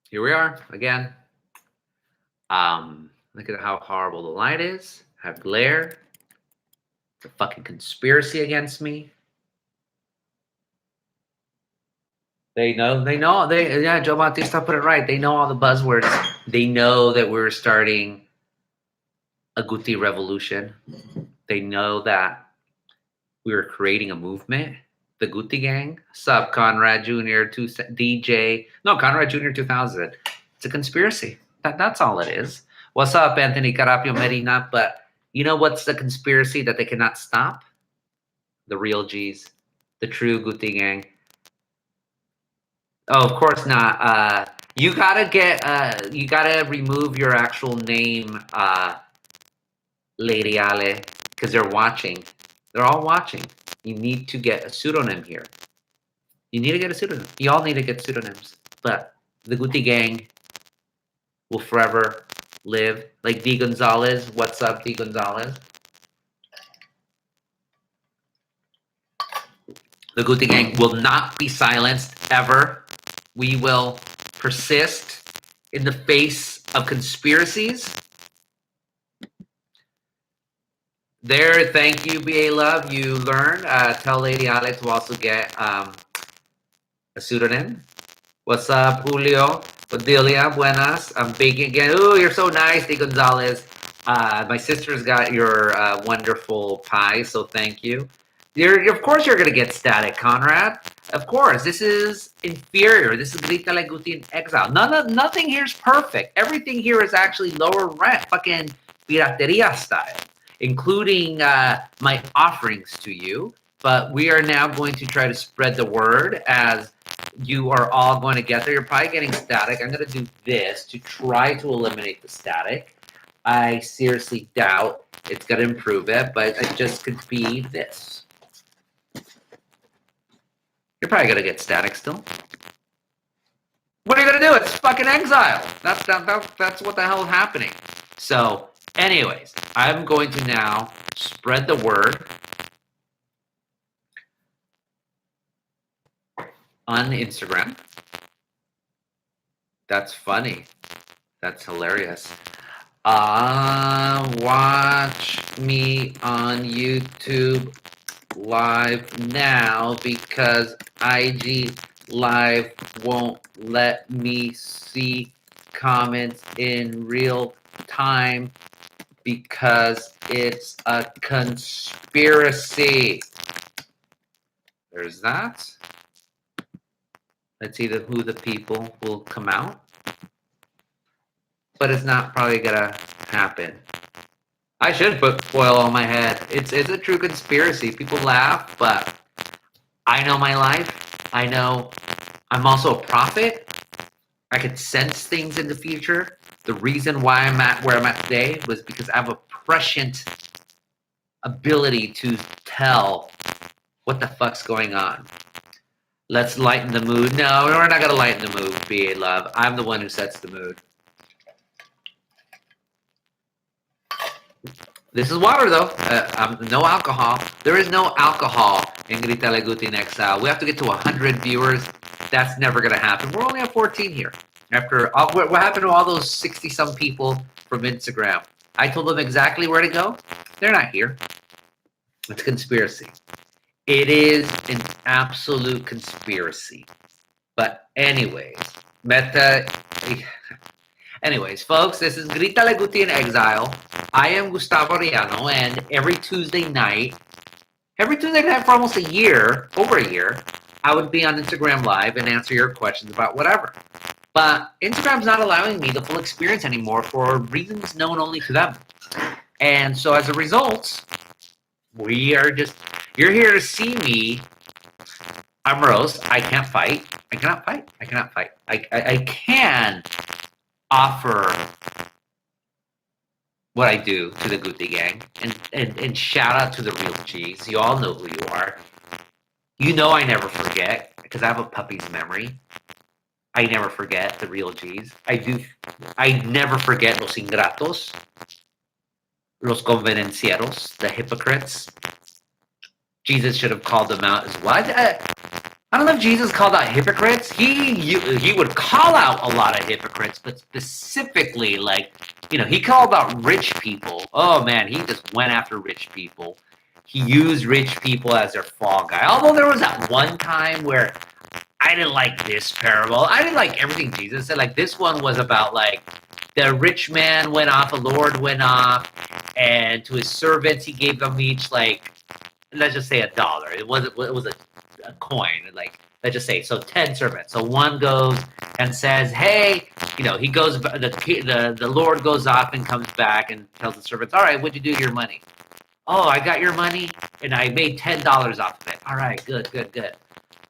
Here we are again. Look at how horrible the light is. I have glare. It's a fucking conspiracy against me. They know, yeah, Joe Bautista put it right. They know all the buzzwords. They know that we're starting a Guti revolution. They know that we were creating a movement, the Guti Gang. Sup, Conrad Jr. DJ. No, Conrad Jr. 2000. It's a conspiracy. That's all it is. What's up, Anthony Carapio Medina? But you know what's the conspiracy that they cannot stop? The real G's, the true Guti Gang. Oh, of course not. You gotta remove your actual name, Lady Ale, because they're watching. They're all watching. You need to get a pseudonym here. You need to get a pseudonym. You all need to get pseudonyms. But the Guti Gang will forever live. Like D. Gonzalez. What's up, D. Gonzalez? The Guti Gang will not be silenced ever. We will persist in the face of conspiracies. There, thank you, BA Love. You learned. Tell Lady Ale to also get a pseudonym. What's up, Julio? Odelia, buenas. I'm baking again. Oh, you're so nice, D. Gonzalez. My sister's got your wonderful pie, so thank you. Of course you're going to get static, Conrad. Of course. This is inferior. This is Grítale, Guti, in Exile. Nothing here is perfect. Everything here is actually lower rent, fucking pirateria style, including my offerings to you. But we are now going to try to spread the word as you are all going to get there. You're probably getting static. I'm going to do this to try to eliminate the static. I seriously doubt it's going to improve it, but it just could be this. You're probably going to get static still. What are you going to do? It's fucking Exile. That's what the hell is happening. So, anyways, I'm going to now spread the word on Instagram. That's funny. That's hilarious. Watch me on YouTube live now because IG live won't let me see comments in real time because it's a conspiracy. There's that. Let's see who the people will come out. But it's not probably gonna happen. I should put foil on my head. It's a true conspiracy. People laugh, but I know my life. I know I'm also a prophet. I could sense things in the future. The reason why I'm at where I'm at today was because I have a prescient ability to tell what the fuck's going on. Let's lighten the mood. No, we're not going to lighten the mood, BA Love. I'm the one who sets the mood. This is water, though. No alcohol. There is no alcohol in Grítale, Guti, in Exile. We have to get to 100 viewers. That's never going to happen. We're only at 14 here. After all, what happened to all those 60-some people from Instagram? I told them exactly where to go. They're not here. It's a conspiracy. It is an absolute conspiracy. But anyways, anyways, folks, this is Grítale, Guti, in Exile. I am Gustavo Arellano, and every Tuesday night for almost a year, over a year, I would be on Instagram Live and answer your questions about whatever. But Instagram's not allowing me the full experience anymore for reasons known only to them. And so as a result, you're here to see me. I'm Rose. I can't fight. I cannot fight. I can offer what I do to the Guti Gang and shout out to the real G's. You all know who you are. You know I never forget because I have a puppy's memory. I never forget the real G's. I never forget los ingratos, los convenencieros, the hypocrites. Jesus should have called them out as what? I don't know if Jesus called out hypocrites. He would call out a lot of hypocrites, but specifically, like, he called out rich people. Oh man, he just went after rich people. He used rich people as their fall guy. Although there was that one time where I didn't like this parable. I didn't like everything Jesus said. Like, this one was about, like, the rich man went off, the Lord went off, and to his servants he gave them each, like, let's just say $1. It was a coin, like, let's just say, so 10 servants. So one goes and says, hey, he goes, the Lord goes off and comes back and tells the servants, all right, what'd you do with your money? Oh, I got your money and I made $10 off of it. All right, good.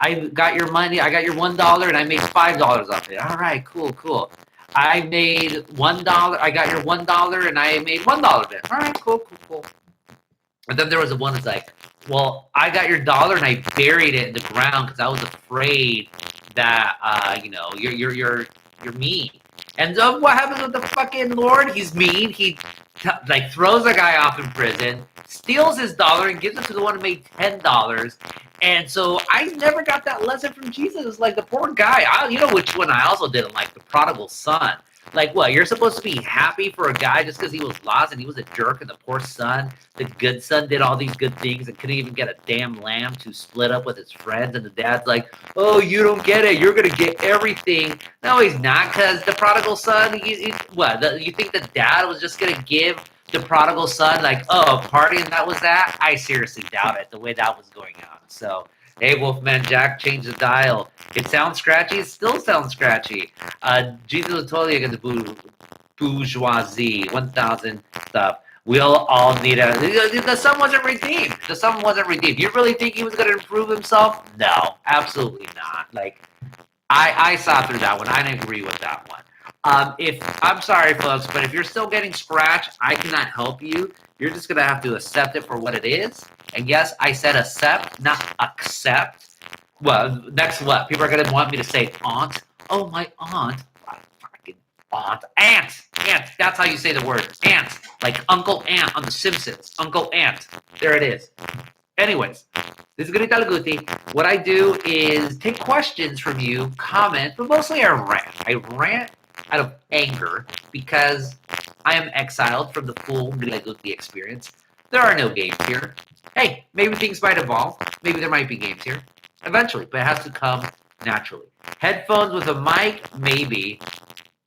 I got your money. I got your $1 and I made $5 off of it. All right, cool. I made $1. I got your $1 and I made $1 of it. All right, cool. And then there was one that's like, well, I got your $1 and I buried it in the ground because I was afraid that you're mean. And so what happens with the fucking Lord? He's mean. He throws a guy off in prison, steals his $1 and gives it to the one who made $10. And so I never got that lesson from Jesus. Like, the poor guy. Which one I also didn't like? The prodigal son. Like, what? You're supposed to be happy for a guy just because he was lost and he was a jerk, and the poor son, the good son, did all these good things and couldn't even get a damn lamb to split up with his friends. And the dad's like, oh, you don't get it. You're going to get everything. No, he's not, because the prodigal son, you think the dad was just going to give the prodigal son, like, oh, a party and that was that? I seriously doubt it, the way that was going on. So, hey, Wolfman Jack, change the dial. It sounds scratchy. It still sounds scratchy. Jesus was totally against bourgeoisie. 1,000 stuff. We'll all need the son wasn't redeemed. The son wasn't redeemed. You really think he was going to improve himself? No, absolutely not. Like, I saw through that one. I didn't agree with that one. I'm sorry, folks, but if you're still getting scratched, I cannot help you. You're just going to have to accept it for what it is. And yes, I said accept, not accept. Well, next what? People are going to want me to say aunt. Oh, my aunt. My fucking aunt. Aunt. That's how you say the word. Aunt. Like Uncle Aunt on The Simpsons. Uncle Aunt. There it is. Anyways, this is Grítale Guti. What I do is take questions from you, comment, but mostly I rant. I rant out of anger because I am exiled from the full Grítale Guti experience. There are no games here. Hey, maybe things might evolve. Maybe there might be games here eventually, but it has to come naturally. Headphones with a mic, maybe.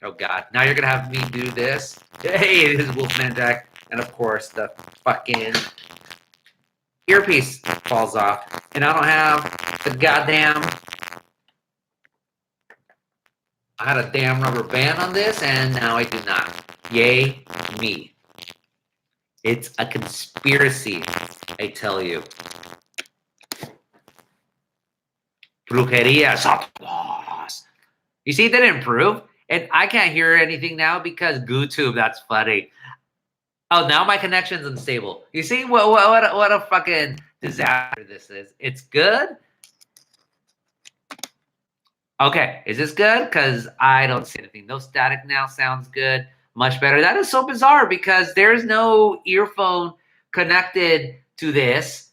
Oh, God. Now you're going to have me do this. Hey, this is Wolfman Jack. And, of course, the fucking earpiece falls off. And I don't have the goddamn... I had a damn rubber band on this, and now I do not. Yay, me. It's a conspiracy, I tell you. Brujeria. You see, it didn't improve. And I can't hear anything now because GooTube, that's funny. Oh, now my connection's unstable. You see what a fucking disaster this is. It's good. Okay, is this good? Because I don't see anything. No static now. Sounds good. Much better. That is so bizarre because there's no earphone connected to this.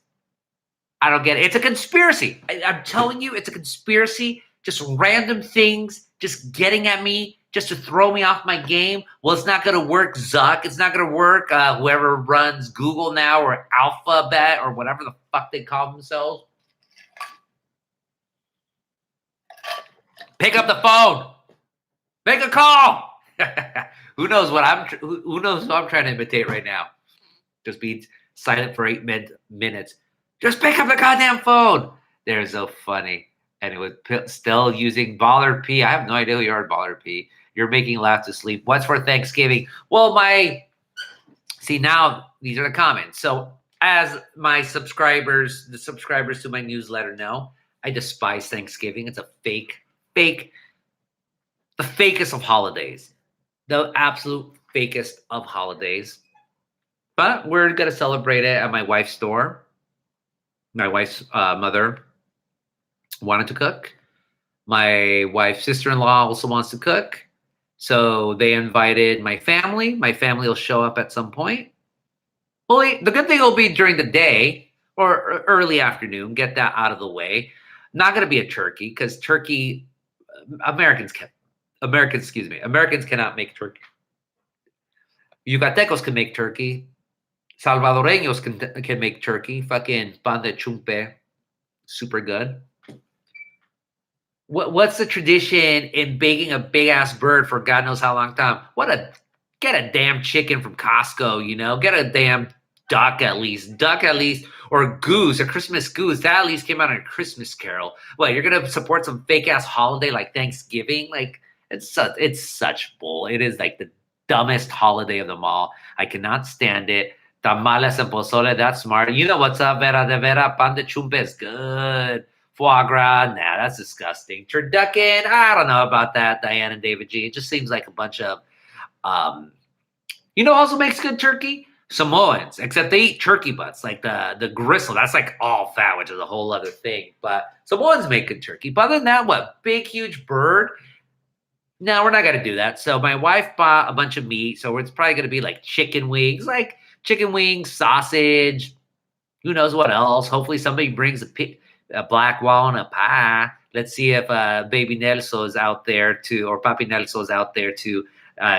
I don't get it. It's a conspiracy. I'm telling you, it's a conspiracy. Just random things just getting at me just to throw me off my game. Well, it's not going to work, Zuck. It's not going to work. Whoever runs Google now or Alphabet or whatever the fuck they call themselves. Pick up the phone. Make a call. Who knows what who knows who I'm trying to imitate right now? Just be silent for 8 minutes. Just pick up the goddamn phone. They're so funny. Anyway, still using Baller P. I have no idea who you are, Baller P. You're making laugh to sleep. What's for Thanksgiving? Well, see now these are the comments. So as my subscribers, the subscribers to my newsletter know, I despise Thanksgiving. It's a the fakest of holidays. The absolute fakest of holidays. But we're going to celebrate it at my wife's store. My wife's mother wanted to cook. My wife's sister-in-law also wants to cook. So they invited my family. My family will show up at some point. Well, the good thing will be during the day or early afternoon. Get that out of the way. Not going to be a turkey because turkey, Americans cannot make turkey. Yucatecos can make turkey. Salvadoreños can make turkey. Fucking pan de chumpe, super good. What's the tradition in baking a big ass bird for God knows how long time? Get a damn chicken from Costco, you know? Get a damn duck at least, or goose, a Christmas goose. That at least came out in a Christmas Carol. What, you're gonna support some fake ass holiday like Thanksgiving? Like it's such bull. It is like the dumbest holiday of them all. I cannot stand it. Tamales and pozole, that's smart. You know what's up, Vera de Vera? Pan de chumpe is good. Foie gras, nah, that's disgusting. Turducken, I don't know about that, Diane and David G. It just seems like a bunch of, you know, also makes good turkey? Samoans, except they eat turkey butts, like the gristle. That's like all fat, which is a whole other thing. But Samoans make good turkey. But other than that, what? Big, huge bird? No, we're not going to do that. So my wife bought a bunch of meat. So it's probably going to be like chicken wings, sausage, who knows what else. Hopefully somebody brings a black walnut pie. Let's see if Baby Nelson is out there or Papi Nelson is out there to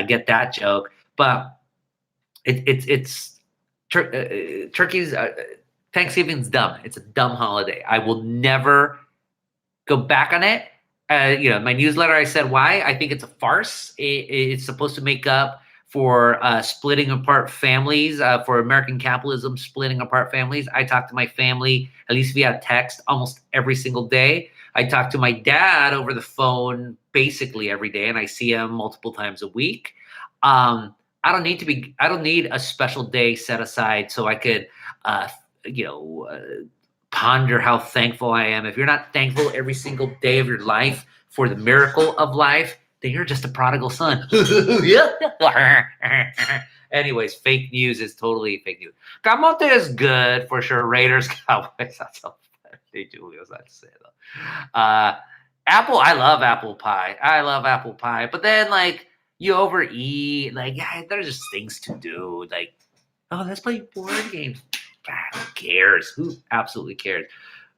get that joke. But turkey's Thanksgiving's dumb. It's a dumb holiday. I will never go back on it. You know, my newsletter, I said why. I think it's a farce. It's supposed to make up for splitting apart families, for American capitalism splitting apart families. I talk to my family, at least via text, almost every single day. I talk to my dad over the phone basically every day, and I see him multiple times a week. I don't need a special day set aside so I could, ponder how thankful I am. If you're not thankful every single day of your life for the miracle of life, then you're just a prodigal son. Anyways, fake news is totally fake news. Camote is good for sure. Raiders, Cowboys. That's all Julio's not to say though. Apple, I love apple pie. But then like you overeat, like there's just things to do. Like, oh, let's play board games. Who cares? Who absolutely cares?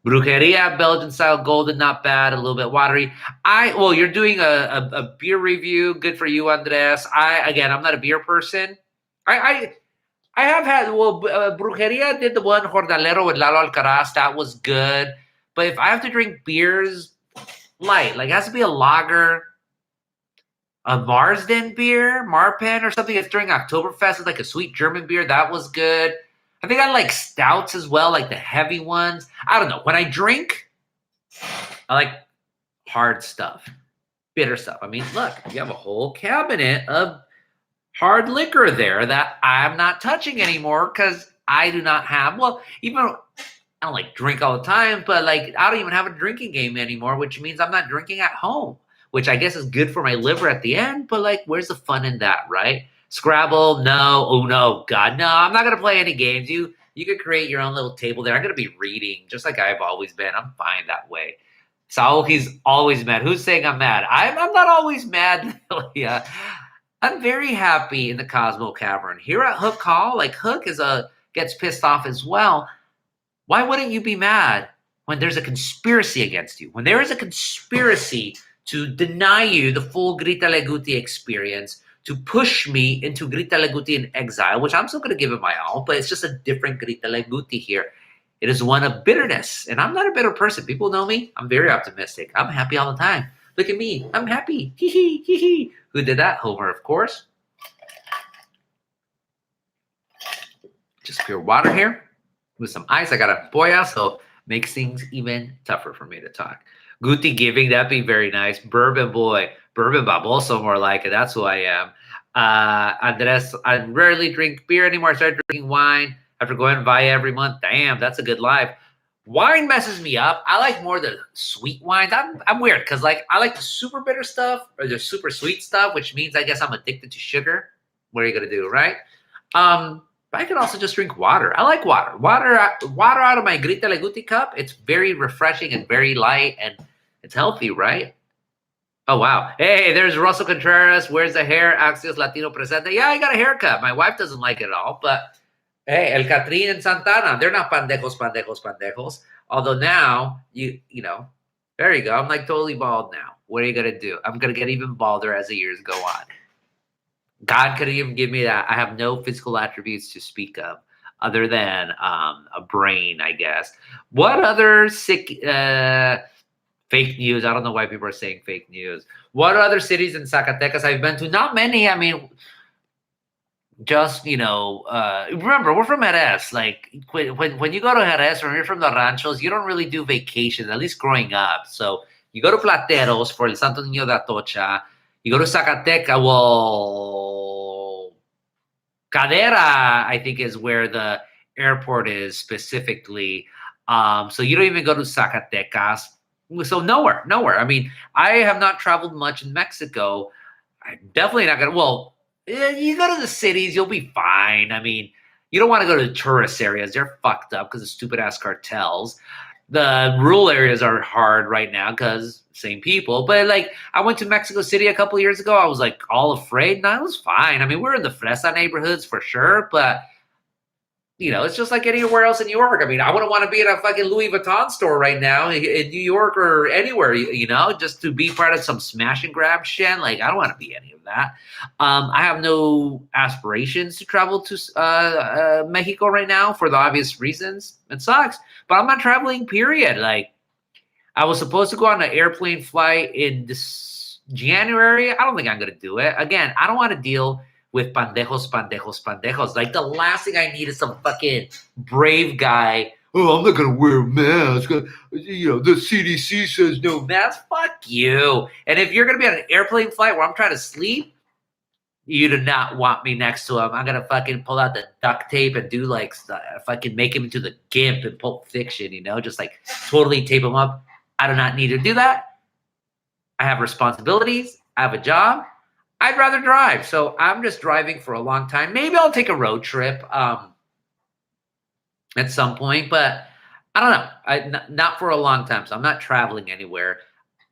Brujeria, Belgian style golden, not bad, a little bit watery. You're doing a beer review. Good for you, Andres. I'm not a beer person. I have had, Brujeria did the one Jornalero with Lalo Alcaraz. That was good. But if I have to drink beers, light, like it has to be a lager, a Marsden beer, Marpen or something that's during Oktoberfest. It's like a sweet German beer. That was good. I think I like stouts as well, like the heavy ones. I don't know. When I drink, I like hard stuff, bitter stuff. I mean, look, you have a whole cabinet of hard liquor there that I'm not touching anymore because I do not have, even though I don't like drink all the time, but like I don't even have a drinking game anymore, which means I'm not drinking at home, which I guess is good for my liver at the end. But like, where's the fun in that, right? Scrabble, no. Oh, no, God, no. I'm not going to play any games. You could create your own little table there. I'm going to be reading just like I've always been. I'm fine that way. Saul, he's always mad. Who's saying I'm mad? I'm not always mad. Yeah. I'm very happy in the Cosmo Cavern. Here at Hook Hall, like Hook gets pissed off as well. Why wouldn't you be mad when there's a conspiracy against you? When there is a conspiracy to deny you the full Grítale Guti experience, to push me into Grítale Guti in Exile, which I'm still going to give it my all, but it's just a different Grítale Guti here. It is one of bitterness, and I'm not a bitter person. People know me. I'm very optimistic. I'm happy all the time. Look at me. I'm happy. Hee hee, hee hee. Who did that? Homer, of course. Just pure water here with some ice. I got a boya, so makes things even tougher for me to talk. Guti giving, that'd be very nice. Bourbon boy. Bourbon baboso, more like it. That's who I am. Andres, I rarely drink beer anymore. I started drinking wine after going via every month. Damn, that's a good life. Wine messes me up. I like more the sweet wines. I'm weird because like I like the super bitter stuff or the super sweet stuff, which means I guess I'm addicted to sugar. What are you gonna do, right? But I can also just drink water. I like water. Water out of my Grítale Guti cup. It's very refreshing and very light and it's healthy, right? Oh, wow. Hey, there's Russell Contreras. Where's the hair? Axios Latino Presente. Yeah, I got a haircut. My wife doesn't like it at all. But, hey, El Catrín and Santana, they're not pandejos. Although now, you know, There you go. I'm like totally bald now. What are you gonna do? I'm gonna get even balder as the years go on. God couldn't even give me that. I have no physical attributes to speak of, other than a brain, I guess. What other sick fake news? I don't know why people are saying fake news. What other cities in Zacatecas I've been to? Not many. I mean, just remember we're from Jerez. Like when you go to Jerez, when you're from the ranchos, you don't really do vacations. At least growing up. So you go to Plateros for El Santo Niño de Atocha. You go to Zacatecas. Well, Cadera, I think, is where the airport is specifically. So you don't even go to Zacatecas. So nowhere. I mean, I have not traveled much in Mexico. I'm definitely not gonna. Well, you go to the cities, you'll be fine. I mean, you don't want to go to tourist areas; they're fucked up because of stupid ass cartels. The rural areas are hard right now because same people. But like, I went to Mexico City a couple years ago. I was like all afraid. No, it was fine. I mean, we're in the Fresa neighborhoods for sure, but it's just like anywhere else in New York. I mean, I wouldn't want to be in a fucking Louis Vuitton store right now in New York or anywhere, just to be part of some smash and grab shit. Like, I don't want to be any of that. I have no aspirations to travel to Mexico right now for the obvious reasons. It sucks, but I'm not traveling, period. Like, I was supposed to go on an airplane flight in this January. I don't think I'm going to do it. Again, I don't want to deal with pendejos. Like, the last thing I need is some fucking brave guy. Oh, I'm not going to wear a mask. The CDC says no mask. Fuck you. And if you're going to be on an airplane flight where I'm trying to sleep, you do not want me next to him. I'm going to fucking pull out the duct tape and do like fucking make him into the Gimp in Pulp Fiction, just like totally tape him up. I do not need to do that. I have responsibilities. I have a job. I'd rather drive. So I'm just driving for a long time. Maybe I'll take a road trip at some point, but I don't know. Not for a long time. So I'm not traveling anywhere.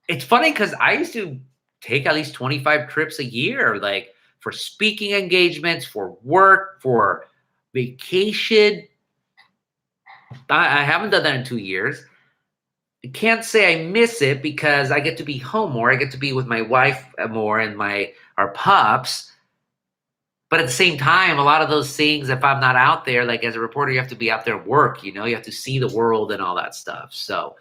It's funny because I used to take at least 25 trips a year, like for speaking engagements, for work, for vacation. I haven't done that in 2 years. I can't say I miss it because I get to be home more. I get to be with my wife more and our pups. But at the same time, a lot of those things, if I'm not out there, like as a reporter, you have to be out there at work. You have to see the world and all that stuff. So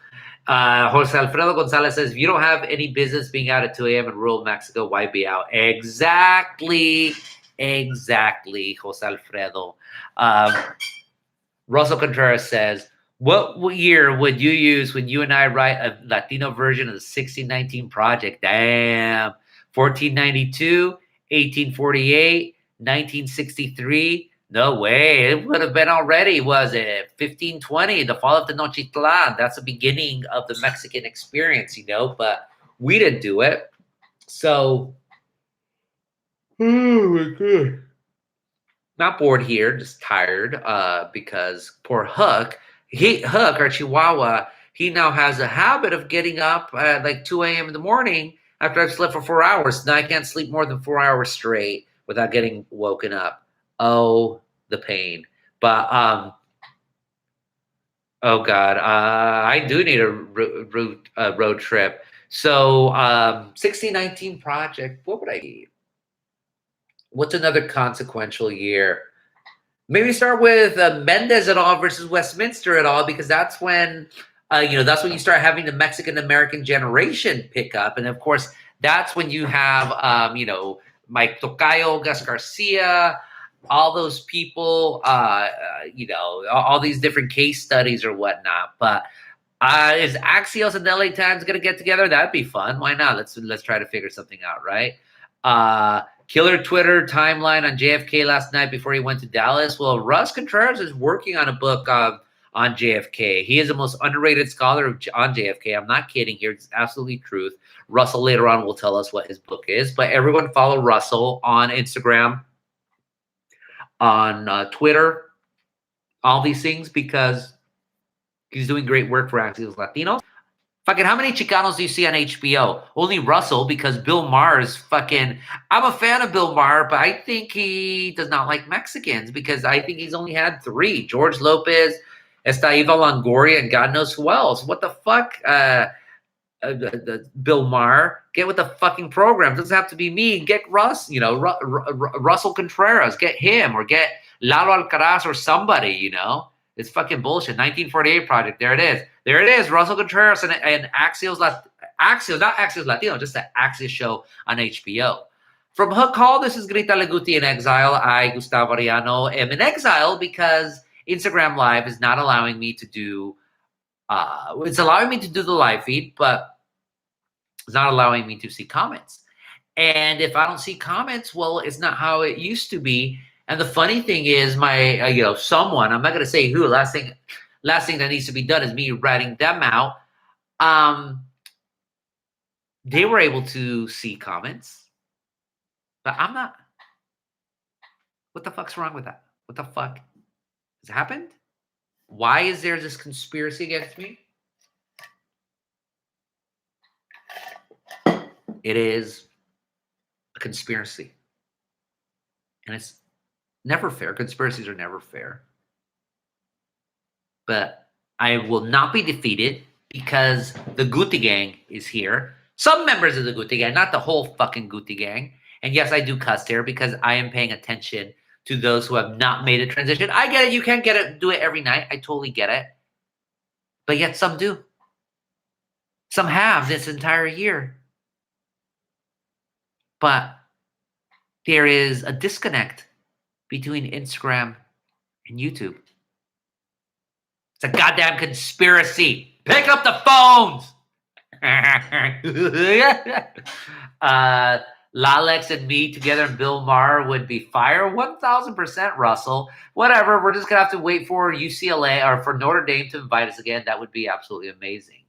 Jose Alfredo Gonzalez says, if you don't have any business being out at 2 a.m. in rural Mexico, why be out? Exactly, Jose Alfredo. Russell Contreras says, what year would you use when you and I write a Latino version of the 1619 Project? Damn. 1492, 1848, 1963. No way. It would have been already, was it? 1520, the fall of Tenochtitlan. That's the beginning of the Mexican experience, but we didn't do it. So, oh my God. Not bored here, just tired because poor Hook, our Chihuahua, he now has a habit of getting up at like 2 a.m. in the morning after I've slept for 4 hours. Now I can't sleep more than 4 hours straight without getting woken up. Oh, the pain. But, oh God, I do need a road trip. So 1619 Project, what would I eat? What's another consequential year? Maybe start with Mendez et al. Versus Westminster et al. Because that's when, that's when you start having the Mexican American generation pick up, and of course, that's when you have, Mike Tocayo, Gus Garcia, all those people, all these different case studies or whatnot. But is Axios and LA Times going to get together? That'd be fun. Why not? Let's try to figure something out, right? Killer Twitter timeline on JFK last night before he went to Dallas. Well, Russ Contreras is working on a book on JFK. He is the most underrated scholar on JFK. I'm not kidding here. It's absolutely truth. Russell later on will tell us what his book is. But everyone follow Russell on Instagram, on Twitter, all these things, because he's doing great work for Axios Latinos. Fucking, how many Chicanos do you see on HBO? Only Russell, because Bill Maher is fucking... I'm a fan of Bill Maher, but I think he does not like Mexicans because I think he's only had 3. George Lopez, Esta Eva Longoria, and God knows who else. What the fuck? Bill Maher, get with the fucking program. It doesn't have to be me. Get Russ, Russell Contreras, get him, or get Lalo Alcaraz or somebody, It's fucking bullshit. 1948 Project. There it is. There it is. Russell Contreras and Axios, not Axios Latino, just the Axios show on HBO. From Hook Hall, this is Grítale, Guti in Exile. I, Gustavo Arellano, am in exile because Instagram Live is not allowing me to do, it's allowing me to do the live feed, but it's not allowing me to see comments. And if I don't see comments, well, it's not how it used to be. And the funny thing is, my, someone, I'm not going to say who, last thing that needs to be done is me writing them out. They were able to see comments, but I'm not. What the fuck's wrong with that? What the fuck has happened? Why is there this conspiracy against me? It is a conspiracy. And it's never fair. Conspiracies are never fair. But I will not be defeated because the Guti gang is here. Some members of the Guti gang, not the whole fucking Guti gang. And yes, I do cuss here because I am paying attention to those who have not made a transition. I get it. You can't do it every night. I totally get it. But yet some do. Some have this entire year. But there is a disconnect between Instagram and YouTube. It's a goddamn conspiracy. Pick up the phones. Lalex and me together and Bill Maher would be fire. 1,000%, Russell. Whatever. We're just going to have to wait for UCLA or for Notre Dame to invite us again. That would be absolutely amazing.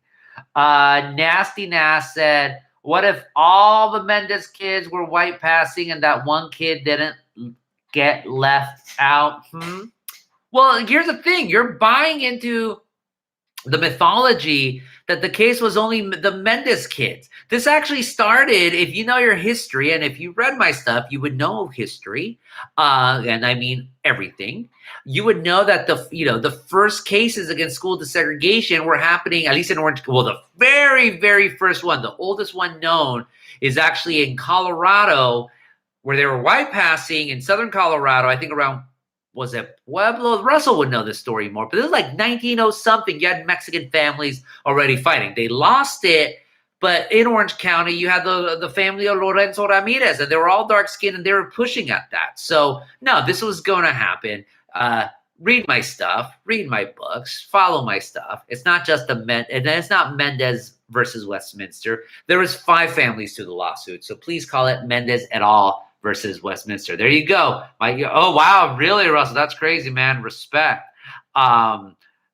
Nasty Nass said, what if all the Mendez kids were white passing and that one kid didn't get left out? Well, here's the thing. You're buying into the mythology that the case was only the Mendez kids. This actually started, if you know your history, and if you read my stuff, you would know history, and I mean everything. You would know that the first cases against school desegregation were happening, at least in Orange. Well, the very, very first one, the oldest one known, is actually in Colorado, where they were white passing in southern Colorado, I think around, was it Pueblo? Russell would know this story more, but this is like 1900-something. You had Mexican families already fighting. They lost it, but in Orange County, you had the family of Lorenzo Ramirez, and they were all dark-skinned, and they were pushing at that. So, no, this was going to happen. Read my stuff, read my books, follow my stuff. It's not just and it's not Mendez versus Westminster. There was 5 families to the lawsuit, so please call it Mendez et al. Versus Westminster. There you go. Oh, wow. Really, Russell? That's crazy, man. Respect.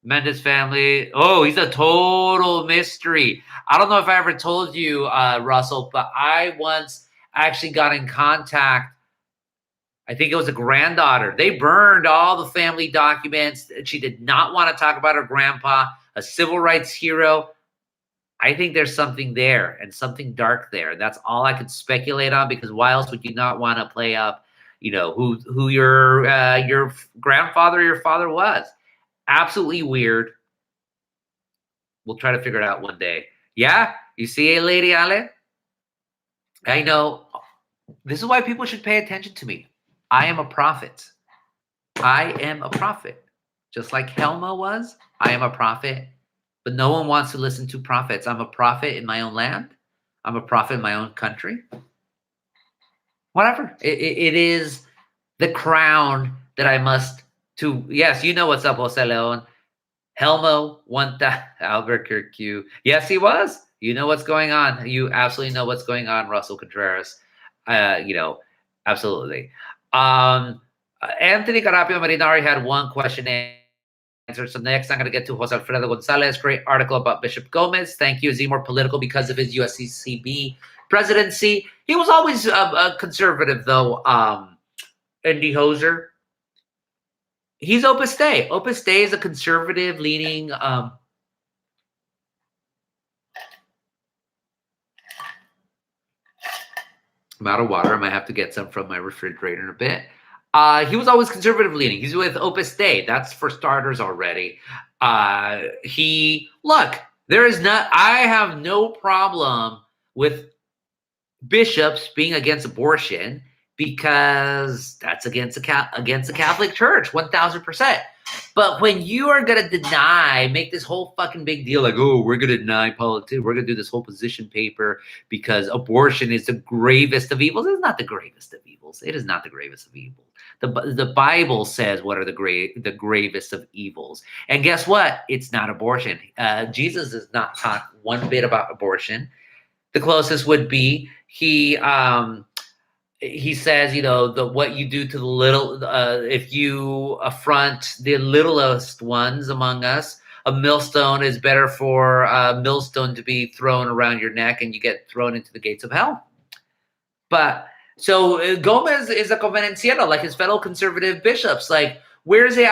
Mendez family. Oh, he's a total mystery. I don't know if I ever told you, Russell, but I once actually got in contact. I think it was a granddaughter. They burned all the family documents. She did not want to talk about her grandpa, a civil rights hero. I think there's something there and something dark there. That's all I could speculate on, because why else would you not want to play up, who your grandfather or your father was? Absolutely weird. We'll try to figure it out one day. Yeah, you see, Lady Ale? I know. This is why people should pay attention to me. I am a prophet. I am a prophet. Just like Helma was, I am a prophet. But no one wants to listen to prophets. I'm a prophet in my own land. I'm a prophet in my own country. Whatever. It is the crown that I must to. Yes, you know what's up, Jose Leon. Helmo Albuquerque. Yes, he was. You know what's going on. You absolutely know what's going on, Russell Contreras. Absolutely. Anthony Carapio Marinari had one question answer. So next, I'm going to get to Jose Alfredo Gonzalez. Great article about Bishop Gomez. Thank you. Is he more political because of his USCCB presidency? He was always a conservative, though. Andy Hoser. He's Opus Dei. Opus Dei is a conservative-leaning. I'm out of water. I might have to get some from my refrigerator in a bit. He was always conservative leaning. He's with Opus Dei. That's for starters already. Look, I have no problem with bishops being against abortion because that's against the Catholic Church, 1000%. But when you are going to make this whole fucking big deal, like, oh, we're going to deny politics, we're going to do this whole position paper because abortion is the gravest of evils. It's not the gravest of evils. It is not the gravest of evils. The Bible says what are the gravest of evils. And guess what? It's not abortion. Jesus does not talk one bit about abortion. The closest would be he says, what you do to the little, if you affront the littlest ones among us, a millstone is better for a millstone to be thrown around your neck and you get thrown into the gates of hell. But so Gomez is a convenenciero, like his fellow conservative bishops. Like, where's the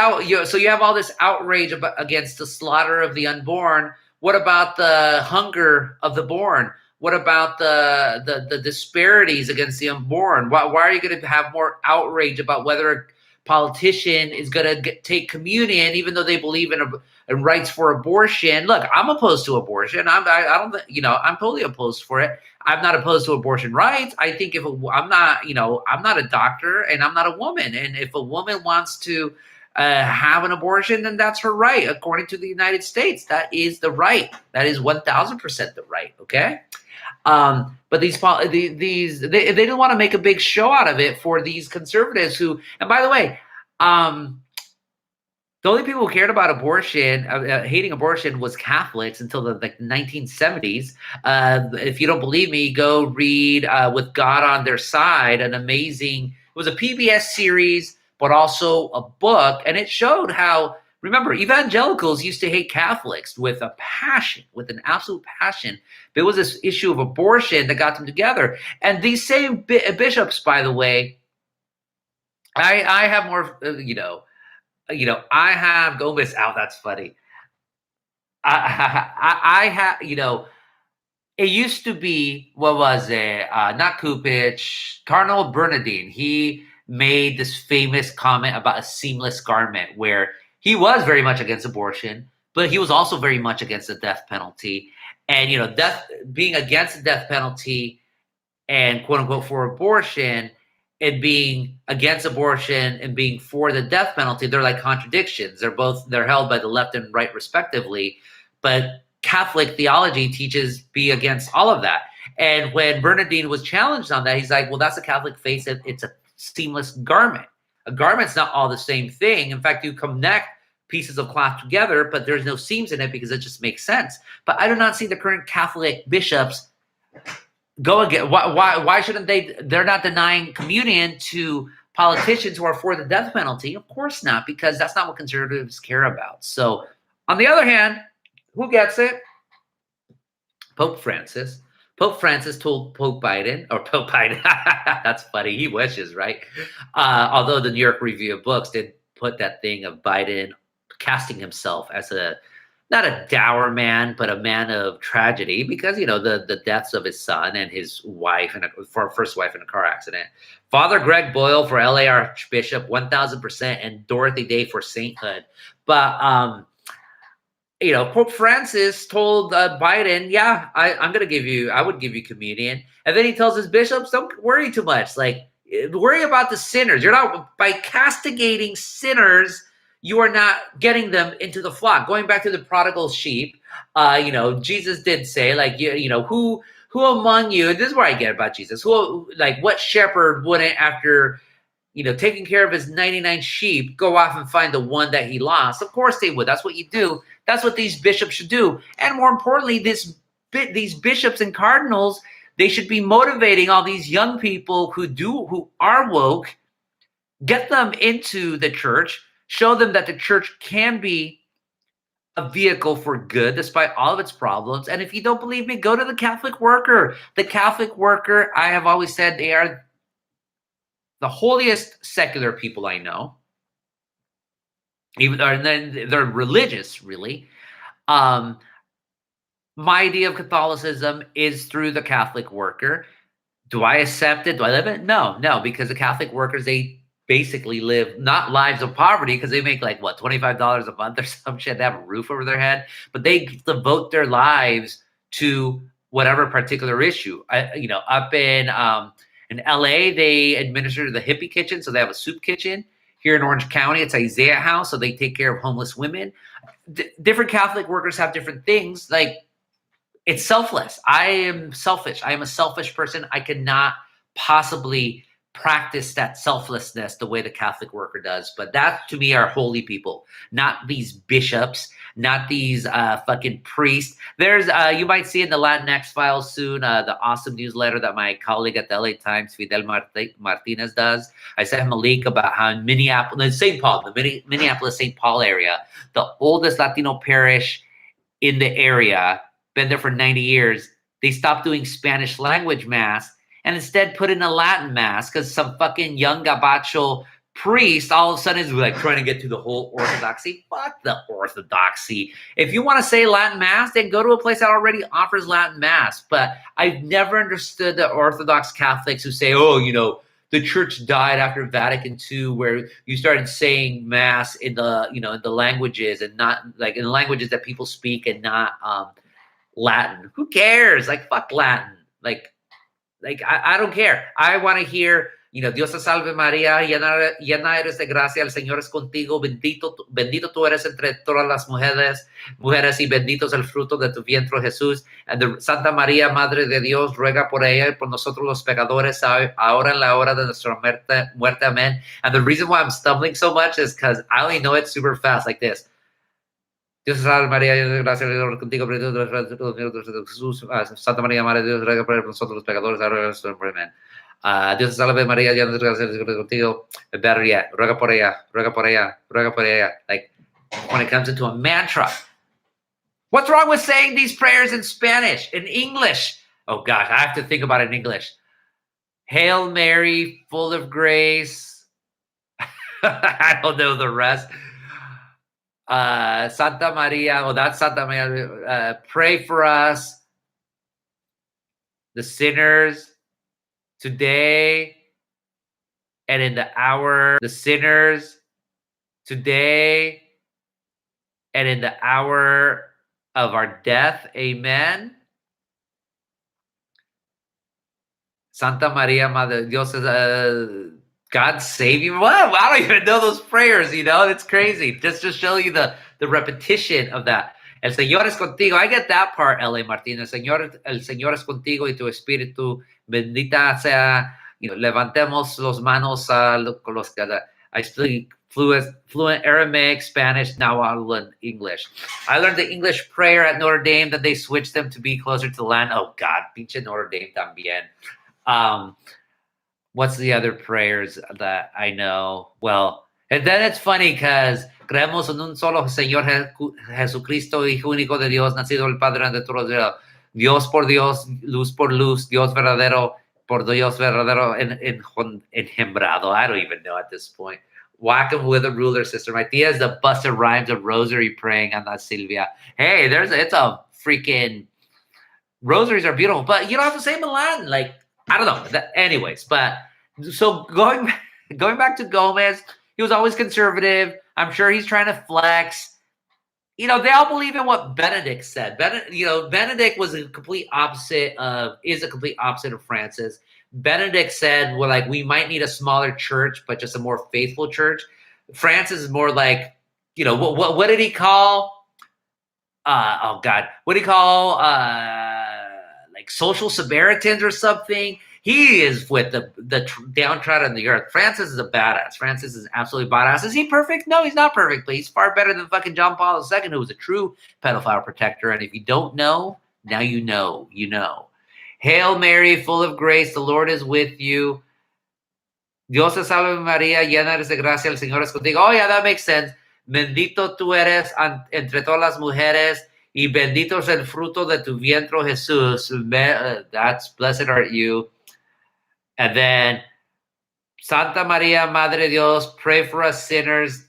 so you have all this outrage against the slaughter of the unborn. What about the hunger of the born? What about the disparities against the unborn? Why are you going to have more outrage about whether a politician is going to take communion, even though they believe in rights for abortion? Look, I'm opposed to abortion. I'm totally opposed for it. I'm not opposed to abortion rights. I think I'm not a doctor and I'm not a woman. And if a woman wants to have an abortion, then that's her right. According to the United States, that is the right. That is 1000% the right. Okay. But they didn't want to make a big show out of it for these conservatives who, and by the way, the only people who cared about abortion, hating abortion, was Catholics until the 1970s. If you don't believe me, go read With God on Their Side, it was a PBS series, but also a book. And it showed how, remember, evangelicals used to hate Catholics with a passion, with an absolute passion. There was this issue of abortion that got them together. And these same bishops, by the way, I have more, I have Gomez out. That's funny. I have, it used to be, what was it? Not Kupich, Cardinal Bernardine. He made this famous comment about a seamless garment where he was very much against abortion, but he was also very much against the death penalty. And, being against the death penalty and quote unquote for abortion, and being against abortion and being for the death penalty, they're like contradictions. They're held by the left and right respectively. But Catholic theology teaches be against all of that. And when Bernardine was challenged on that, he's like, well, that's a Catholic faith. It's a seamless garment. A garment's not all the same thing. In fact, you connect pieces of cloth together, but there's no seams in it because it just makes sense. But I do not see the current Catholic bishops go again. Why shouldn't they? They're not denying communion to politicians who are for the death penalty. Of course not, because that's not what conservatives care about. So, on the other hand, who gets it? Pope Francis. Pope Francis told Pope Biden. That's funny. He wishes, right? Although the New York Review of Books did put that thing of Biden casting himself as not a dour man, but a man of tragedy, because, the deaths of his son and his wife, first wife in a car accident. Father Greg Boyle for LA Archbishop, 1000%, and Dorothy Day for sainthood. But, Pope Francis told Biden, yeah, I would give you communion. And then he tells his bishops, don't worry too much. Like, worry about the sinners. You're not, by castigating sinners, you are not getting them into the flock. Going back to the prodigal sheep, Jesus did say, like, who among you, and this is where I get about Jesus, what shepherd wouldn't, after, taking care of his 99 sheep, go off and find the one that he lost? Of course they would. That's what you do. That's what these bishops should do. And more importantly, these bishops and cardinals, they should be motivating all these young people who are woke, get them into the church, show them that the church can be a vehicle for good despite all of its problems. And if you don't believe me, go to the Catholic Worker. The Catholic Worker, I have always said, they are the holiest secular people I know. And then they're religious, really. My idea of Catholicism is through the Catholic Worker. Do I accept it? Do I live it? No, because the Catholic Workers, they basically live not lives of poverty because they make like what $25 a month or some shit. They have a roof over their head, but they devote their lives to whatever particular issue. Up in LA, they administer the hippie kitchen, so they have a soup kitchen. Here in Orange County, it's Isaiah House, so they take care of homeless women. Different Catholic workers have different things. Like, it's selfless. I am selfish. I am a selfish person. I cannot possibly practice that selflessness the way the Catholic worker does. But that, to me, are holy people, not these bishops, not these fucking priests. There's you might see in the Latinx files soon the awesome newsletter that my colleague at the LA Times, Fidel Martinez, does. I sent him a link about how in Minneapolis, St. Paul, the Minneapolis St. Paul area, the oldest Latino parish in the area, been there for 90 years, they stopped doing Spanish language mass and instead put in a Latin mass because some fucking young gabacho priest all of a sudden is like trying to get to the whole orthodoxy. Fuck the orthodoxy. If you want to say Latin mass, then go to a place that already offers Latin mass. But I've never understood the Orthodox Catholics who say, oh, the church died after Vatican II, where you started saying mass in the, in the languages and not like in the languages that people speak and not Latin. Who cares? Like, fuck Latin. Like I don't care. I want to hear, Dios te salve María, llena eres de gracia, el Señor es contigo, bendito tú eres entre todas las mujeres, y bendito es el fruto de tu vientre Jesús. And the Santa María, Madre de Dios, ruega por ella y por nosotros los pecadores, ahora en la hora de nuestra muerte. Amen. And the reason why I'm stumbling so much is because I only know it super fast like this. Dios salve María, gracias contigo, Jesús, Santa María, Madre de Dios, ruega por nosotros los pecadores, ahora en nuestra muerte. Amen. Dios salve María, gracias contigo, better yet, ruega por ella. Like, when it comes into a mantra, what's wrong with saying these prayers in Spanish, in English? Oh gosh, I have to think about it in English. Hail Mary, full of grace. I don't know the rest. Santa Maria, that's Santa Maria, pray for us, the sinners, today and in the hour, the sinners, today and in the hour of our death. Amen. Santa Maria, Madre Dios, God save you. What? I don't even know those prayers, It's crazy. Just to show you the repetition of that. El Señor es contigo. I get that part, L.A. Martinez. El Señor es contigo y tu espíritu. Bendita sea. Levantemos los manos con los que I speak fluent Aramaic, Spanish, now I learn English. I learned the English prayer at Notre Dame, then they switched them to be closer to the land. Oh, God, pinche Notre Dame también. What's the other prayers that I know? Well, and then it's funny because creemos en un solo Señor Jesucristo, Hijo único de Dios, nacido el Padre de todos, Dios por Dios, luz por luz, Dios verdadero por Dios verdadero, engembrado. I don't even know at this point. Whack him with a ruler, sister. My tia is the Busta Rhymes of rosary praying, Ana Silvia. Hey, it's a freaking... Rosaries are beautiful, but you don't have to say them in Latin. Like, I don't know. Anyways, but so going back to Gomez, he was always conservative. I'm sure he's trying to flex. They all believe in what Benedict said. Benedict is a complete opposite of Francis. Benedict said, well, like, we might need a smaller church, but just a more faithful church. Francis is more like, what did he call? Oh God, what do you call like social Samaritans or something? He is with the downtrodden of the earth. Francis is a badass. Francis is absolutely badass. Is he perfect? No, he's not perfect, but he's far better than fucking John Paul II, who was a true pedophile protector. And if you don't know, now you know. Hail Mary, full of grace, the Lord is with you. Dios te salve María, llena eres de gracia, el Señor es contigo. Oh yeah, that makes sense. Bendito tú eres entre todas las mujeres, y bendito es el fruto de tu vientre, Jesús. That's blessed art you. And then, Santa María, Madre de Dios, pray for us sinners.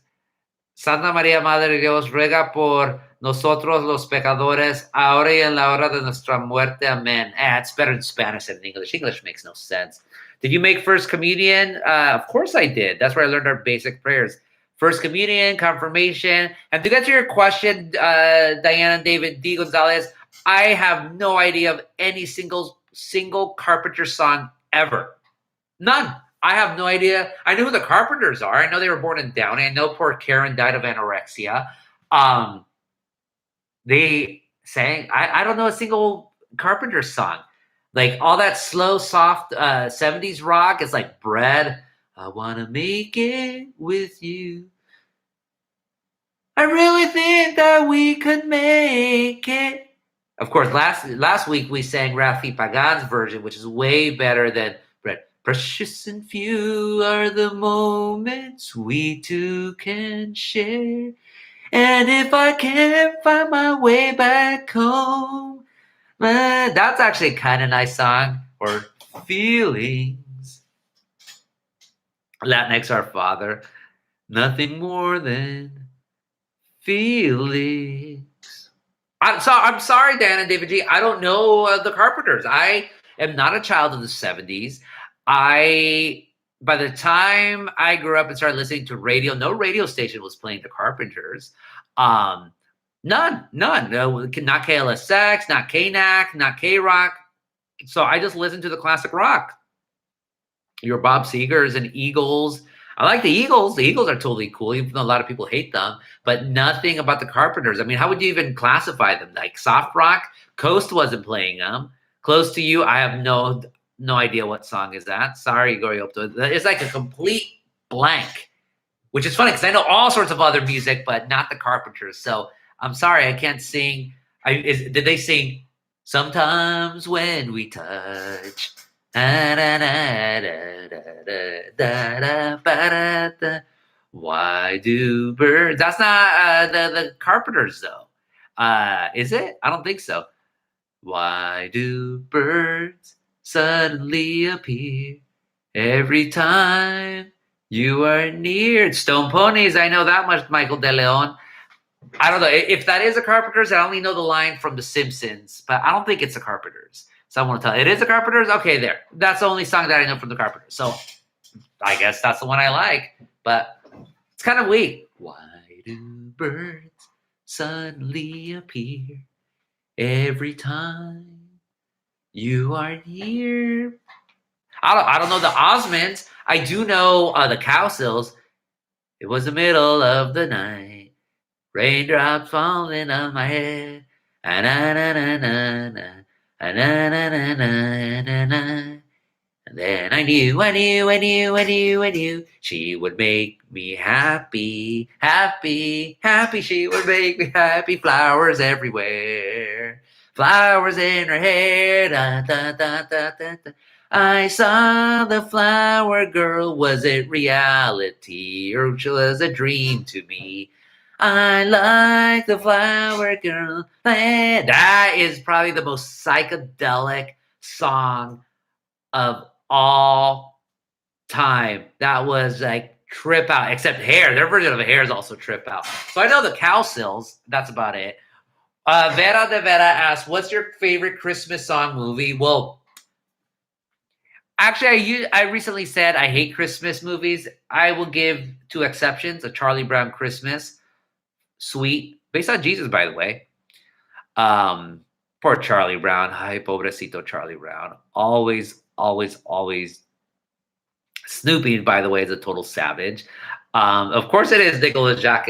Santa María, Madre de Dios, ruega por nosotros los pecadores, ahora y en la hora de nuestra muerte. Amen. It's better in Spanish than in English. English makes no sense. Did you make First Communion? Of course I did. That's where I learned our basic prayers. First Communion, Confirmation. And to get to your question, Diana and David D. Gonzalez, I have no idea of any single Carpenter song ever. None. I have no idea. I know who the Carpenters are. I know they were born in Downey. I know poor Karen died of anorexia. They sang, I don't know a single Carpenter song. Like all that slow, soft 70s rock is like Bread. I want to make it with you. I really think that we could make it. Of course, last week we sang Rafi Pagan's version, which is way better than Bread. Precious and few are the moments we two can share. And if I can't find my way back home, that's actually a kind of nice song. Or Feelings. Latinx Our Father. Nothing more than feelings. I'm sorry, Dan and David G. I don't know the Carpenters. I am not a child of the 70s. By the time I grew up and started listening to radio, no radio station was playing the Carpenters. None. No, not KLSX, not KNAC, not K-Rock. So I just listened to the classic rock. Your Bob Segers and Eagles. I like the Eagles. The Eagles are totally cool, even though a lot of people hate them. But nothing about the Carpenters. I mean, how would you even classify them? Like soft rock? Coast wasn't playing them. Close to You, I have no idea what song is that. Sorry, Goriopto. It's like a complete blank, which is funny because I know all sorts of other music, but not the Carpenters. So I'm sorry, I can't sing. Did they sing Sometimes When We Touch? Why do birds? That's not the Carpenters, though. Is it? I don't think so. Why do birds suddenly appear every time you are near? Stone Ponies, I know that much, Michael De Leon. I don't know. If that is the Carpenters, I only know the line from The Simpsons, but I don't think it's the Carpenters. So I want to tell it is the Carpenters? Okay, there. That's the only song that I know from the Carpenters. So I guess that's the one I like, but it's kind of weak. Why do birds suddenly appear every time you are near? I don't know the Osmonds. I do know the Cowsills. It was the middle of the night. Raindrops falling on my head. Na-na-na-na-na-na. Na-na-na-na-na-na. And then I knew she would make me happy, happy, happy. She would make me happy. Flowers everywhere, flowers in her hair. Da, da, da, da, da, da. I saw the flower girl. Was it reality or was it a dream to me? I like the flower girl. That is probably the most psychedelic song of all time. That was like trip out, except Hair. Their version of Hair is also trip out. So I know the Cowsills. That's about it. Vera de Vera asks, what's your favorite Christmas song movie? Well, actually, I recently said I hate Christmas movies. I will give two exceptions. A Charlie Brown Christmas, sweet, based on Jesus, by the way. Poor Charlie Brown. Ay, pobrecito Charlie Brown. Always Snoopy, by the way, is a total savage. Of course it is Nicolas Jacques.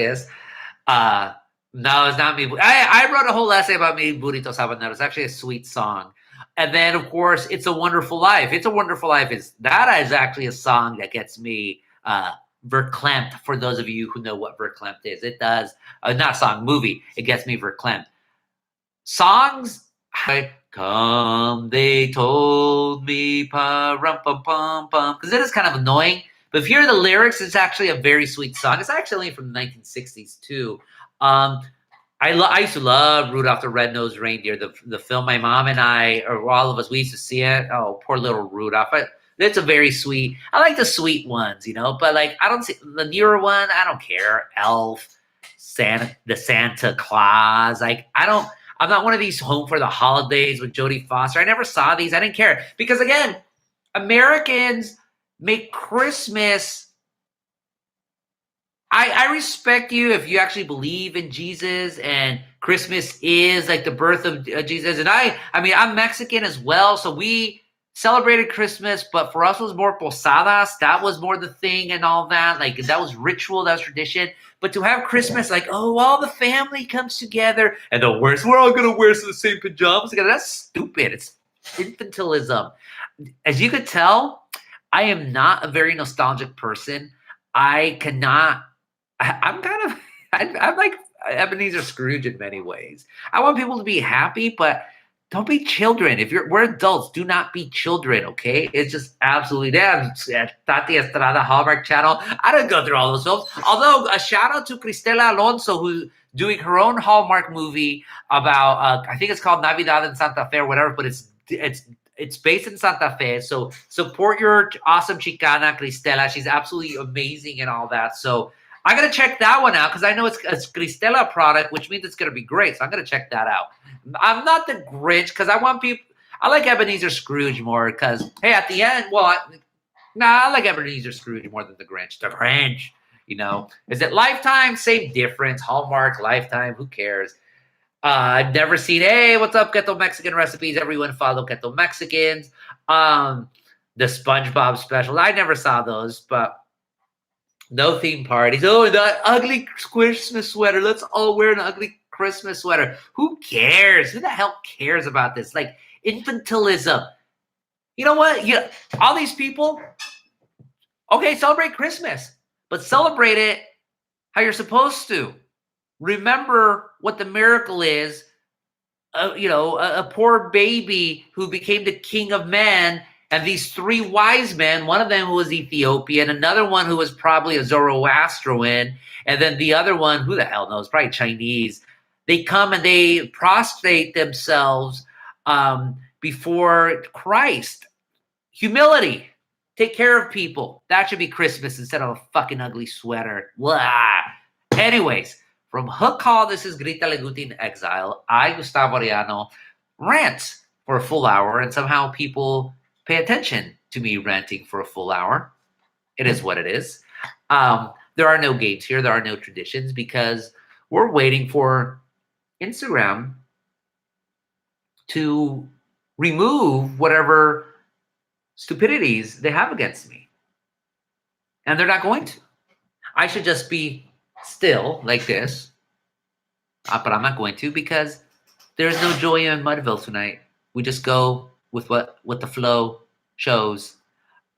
No, it's not me. I wrote a whole essay about Me Burritos Habaneros. It's actually a sweet song. And then, of course, It's a Wonderful Life. It's a Wonderful Life is actually a song that gets me verklempt, for those of you who know what verklempt is. It does. Not song, movie. It gets me verklempt. Songs, come, they told me, pa-rum-pum-pum-pum, because it is kind of annoying. But if you hear the lyrics, it's actually a very sweet song. It's actually from the 1960s, too. I used to love Rudolph the Red-Nosed Reindeer, the film. My mom and I, or all of us, we used to see it. Oh, poor little Rudolph. It's a very sweet. I like the sweet ones, but like I don't see the newer one. I don't care. Elf, the Santa Claus. Like, I'm not one of these home for the holidays with Jodie Foster. I never saw these. I didn't care. Because again, Americans make Christmas. I respect you if you actually believe in Jesus and Christmas is like the birth of Jesus. And I mean, I'm Mexican as well. So we celebrated Christmas, but for us it was more posadas. That was more the thing and all that. Like, that was ritual, that was tradition. But to have Christmas, like, oh, all the family comes together and we're all going to wear the same pajamas together. That's stupid. It's infantilism. As you could tell, I am not a very nostalgic person. I'm like Ebenezer Scrooge in many ways. I want people to be happy, but don't be children. We're adults, do not be children, okay? It's just absolutely damn. Tati Estrada Hallmark Channel. I didn't go through all those films. Although, a shout out to Cristela Alonso, who's doing her own Hallmark movie about, I think it's called Navidad in Santa Fe or whatever, but it's based in Santa Fe. So support your awesome Chicana, Cristela. She's absolutely amazing and all that. So I got to check that one out because I know it's a Cristela product, which means it's going to be great. So I'm going to check that out. I'm not the Grinch because I like Ebenezer Scrooge more because, hey, at the end, I like Ebenezer Scrooge more than the Grinch. The Grinch, is it Lifetime? Same difference. Hallmark, Lifetime, who cares? I've never seen, hey, what's up, Keto Mexican Recipes? Everyone follow Keto Mexicans. The SpongeBob special. I never saw those, but no theme parties. Oh, that ugly Christmas sweater. Let's all wear an ugly Christmas sweater. Who cares? Who the hell cares about this? Like, infantilism. You know what? All these people, okay, celebrate Christmas, but celebrate it how you're supposed to. Remember what the miracle is. A poor baby who became the king of men, and these three wise men, one of them who was Ethiopian, another one who was probably a Zoroastrian, and then the other one, who the hell knows, probably Chinese. They come and they prostrate themselves before Christ. Humility. Take care of people. That should be Christmas instead of a fucking ugly sweater. Blah. Anyways, from Hook Hall, this is Grítale, Guti in Exile. I, Gustavo Arellano, rant for a full hour, and somehow people pay attention to me ranting for a full hour. It is what it is. There are no games here. There are no traditions because we're waiting for Instagram to remove whatever stupidities they have against me. And they're not going to. I should just be still like this. But I'm not going to because there's no joy in Mudville tonight. We just go with what the flow shows.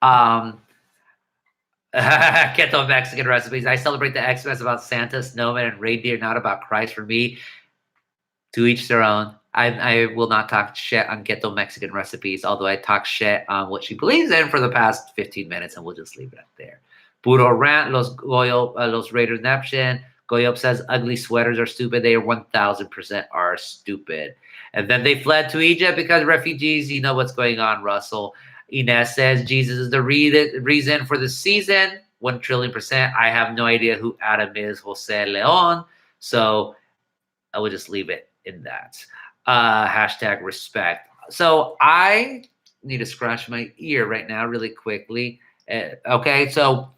Keto Mexican Recipes. I celebrate the Xmas about Santa, snowman, and reindeer, not about Christ. For me, to each their own. I will not talk shit on Keto Mexican Recipes, although I talk shit on what she believes in for the past 15 minutes, and we'll just leave it at there. Puro rant, Los Raiders Neption. Goyop says ugly sweaters are stupid. They are 1,000% are stupid. And then they fled to Egypt because refugees, you know what's going on, Russell. Ines says Jesus is the reason for the season, 1 trillion%. I have no idea who Adam is, Jose Leon. So I will just leave it in that. Hashtag respect. So I need to scratch my ear right now really quickly. Okay, so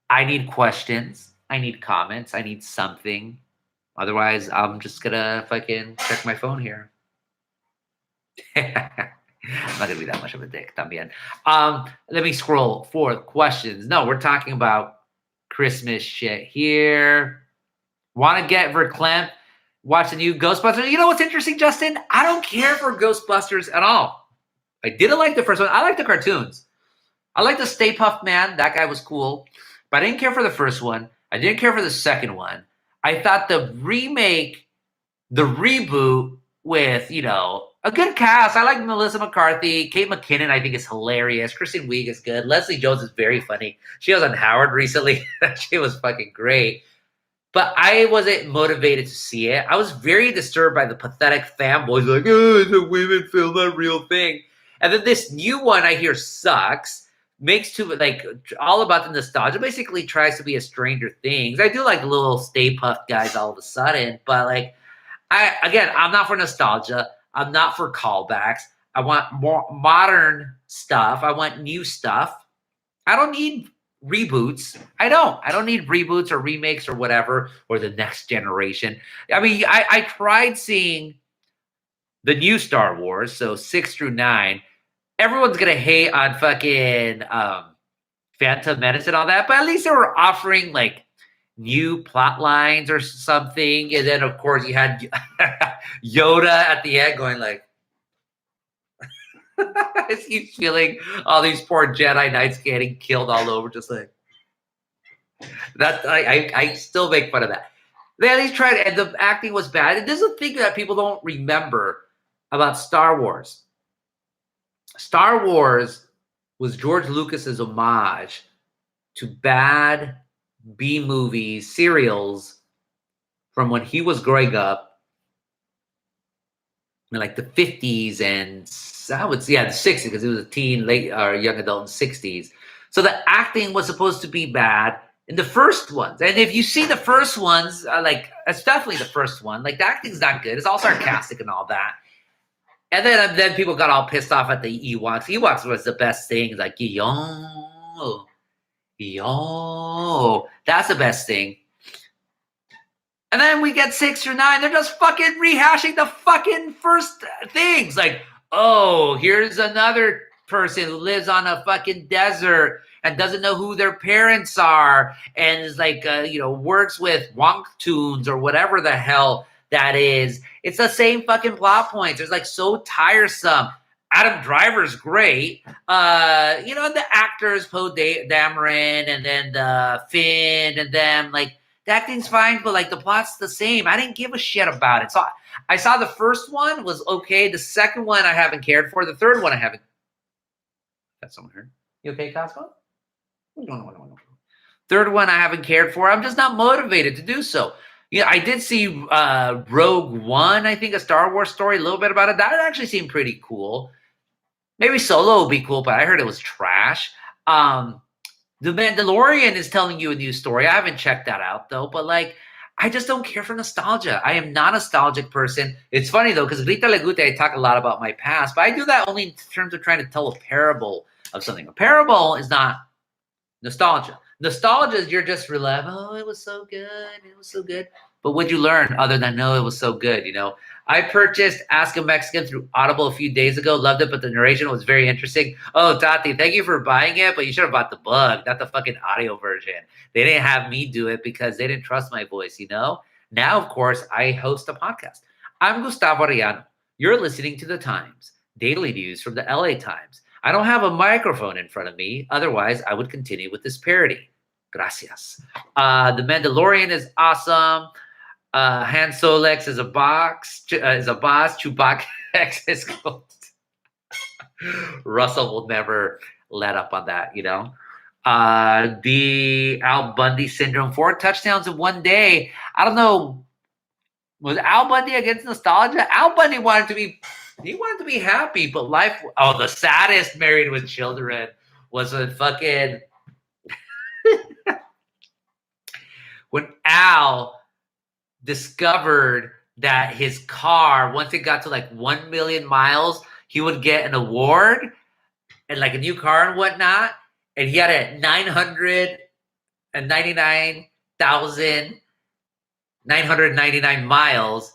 I need questions. I need comments. I need something. Otherwise, I'm just going to fucking check my phone here. I'm not going to be that much of a dick. También. Let me scroll for questions. No, we're talking about Christmas shit here. Want to get verklempt? Watch the new Ghostbusters. You know what's interesting, Justin? I don't care for Ghostbusters at all. I didn't like the first one. I like the cartoons. I like the Stay Puft Man. That guy was cool. But I didn't care for the first one. I didn't care for the second one. I thought the remake, the reboot with, a good cast. I like Melissa McCarthy. Kate McKinnon, I think, is hilarious. Kristen Wiig is good. Leslie Jones is very funny. She was on Howard recently. She was fucking great. But I wasn't motivated to see it. I was very disturbed by the pathetic fanboys like, oh, it's a women film, not a real thing. And then this new one I hear sucks. makes too like all about the nostalgia. Basically, tries to be a Stranger Things. I do like little Stay Puft guys all of a sudden, but like I'm not for nostalgia. I'm not for callbacks. I want more modern stuff. I want new stuff. I don't need reboots. I don't need reboots or remakes or whatever or the next generation. I mean, I tried seeing the new Star Wars, so 6 through 9. Everyone's gonna hate on fucking Phantom Menace and all that, but at least they were offering like new plot lines or something. And then of course you had Yoda at the end going like he's feeling all these poor Jedi Knights getting killed all over, just like that. I still make fun of that. They at least tried, and the acting was bad. And this is a thing that people don't remember about Star Wars. Star Wars was George Lucas's homage to bad B movies, serials from when he was growing up in like the 50s and the 60s, because he was a teen, late or young adult in the 60s. So the acting was supposed to be bad in the first ones. And if you see the first ones, like it's definitely the first one, like the acting's not good. It's all sarcastic and all that. And then people got all pissed off at the Ewoks. Ewoks was the best thing. Like, yo, that's the best thing. And then we get 6 through 9. They're just fucking rehashing the fucking first things. Like, oh, here's another person who lives on a fucking desert and doesn't know who their parents are and is like, works with wonk tunes or whatever the hell that is. It's the same fucking plot points. It's like so tiresome. Adam Driver's great. The actors, Poe Dameron and then the Finn and them, like, the acting's fine, but like the plot's the same. I didn't give a shit about it. So I saw the first one was okay. The second one I haven't cared for. The third one I haven't. Got someone here. You okay, Costco? No. Third one I haven't cared for. I'm just not motivated to do so. Yeah, I did see Rogue One, I think, a Star Wars story, a little bit about it. That actually seemed pretty cool. Maybe Solo would be cool, but I heard it was trash. The Mandalorian is telling you a new story. I haven't checked that out, though. But, like, I just don't care for nostalgia. I am not a nostalgic person. It's funny, though, because Grítale, Guti, I talk a lot about my past. But I do that only in terms of trying to tell a parable of something. A parable is not nostalgia. Nostalgia is you're just relying, oh, it was so good. It was so good. But what'd you learn other than, no, it was so good, I purchased Ask a Mexican through Audible a few days ago. Loved it, but the narration was very interesting. Oh, Tati, thank you for buying it, but you should have bought the book, not the fucking audio version. They didn't have me do it because they didn't trust my voice, Now, of course, I host a podcast. I'm Gustavo Arellano. You're listening to The Times, daily news from the LA Times. I don't have a microphone in front of me. Otherwise, I would continue with this parody. Gracias. The Mandalorian is awesome. Han Solex is a boss. Chewbacca is ghost. Russell will never let up on that, The Al Bundy syndrome, 4 touchdowns in one day. I don't know. Was Al Bundy against nostalgia? Al Bundy wanted to be happy, but life. Oh, the saddest Married with Children was when fucking when Al discovered that his car, once it got to like 1 million miles, he would get an award and like a new car and whatnot. And he had it at 999,999 miles.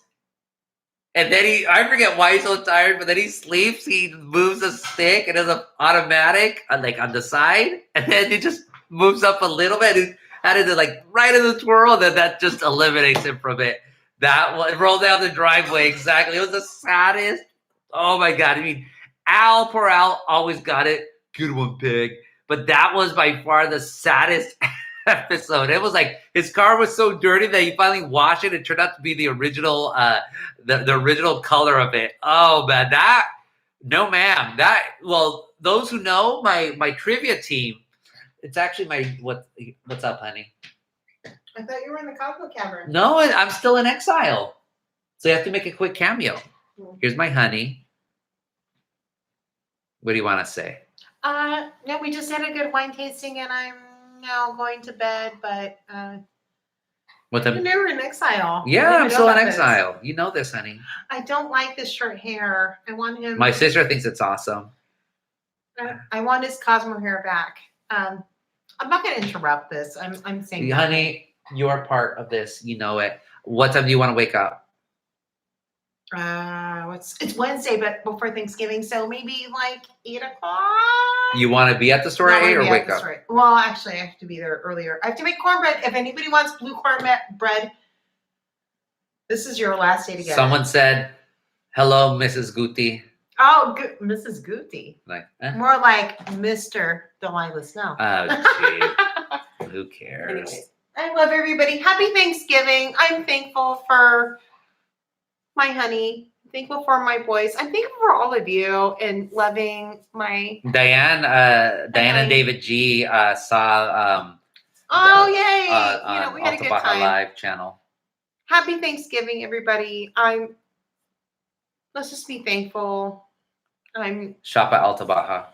And then I forget why he's so tired, but then he sleeps, he moves a stick and it's an automatic, like on the side, and then he just moves up a little bit. He had it like right in the twirl, then that just eliminates him from it. That one rolled down the driveway, exactly. It was the saddest. Oh my God. I mean, poor Al always got it. Good one, pig. But that was by far the saddest episode. It was like his car was so dirty that he finally washed it. It turned out to be the original, the original color of it. Oh man, no ma'am. Those who know my trivia team, it's actually what's up, honey? I thought you were in the Cosmo Cavern. No, I'm still in exile. So you have to make a quick cameo. Here's my honey. What do you want to say? No, we just had a good wine tasting, and I'm now going to bed. But What you the? know, we're in exile. I Yeah, didn't I'm even know still in about this. exile. You know this, honey. I don't like this short hair. I want him. My sister thinks it's awesome. I want his Cosmo hair back. I'm not going to interrupt this. I'm saying, Honey, you're part of this. You know it. What time do you want to wake up? It's Wednesday, but before Thanksgiving, so maybe like 8:00. You want to be at the store at 8 or wake up? Well, actually, I have to be there earlier. I have to make cornbread. If anybody wants blue cornbread, this is your last day to get Someone said, "Hello, Mrs. Guti." Oh, Mrs. Guti. Like, more like Mr. Delilah Snow. Oh, gee. Who cares? Anyways, I love everybody. Happy Thanksgiving. I'm thankful for my honey. I'm thankful for my boys. I'm thankful for all of you and loving my Diane and David G saw oh yay! We had a good Alta time. Live channel. Happy Thanksgiving, everybody. Let's just be thankful. Shop at Alta Baja.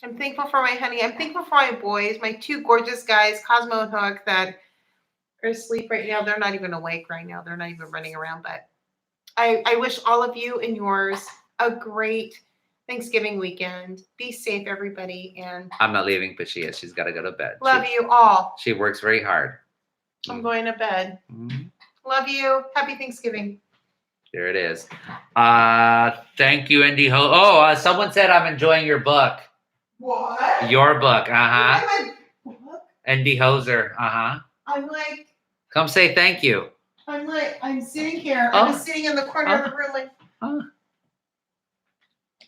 I'm thankful for my honey. I'm thankful for my boys, my two gorgeous guys, Cosmo and Hook, that are asleep right now. They're not even awake right now. They're not even running around, but I wish all of you and yours a great Thanksgiving weekend. Be safe, everybody. And I'm not leaving, but she is. She's got to go to bed. Love you all. She works very hard. I'm going to bed. Mm-hmm. Love you. Happy Thanksgiving. There it is. Thank you, Indy Ho. Oh, someone said I'm enjoying your book. What? Your book. What? Indy Hoser. I'm like. Come say thank you. I'm sitting here. I was sitting in the corner of the room like,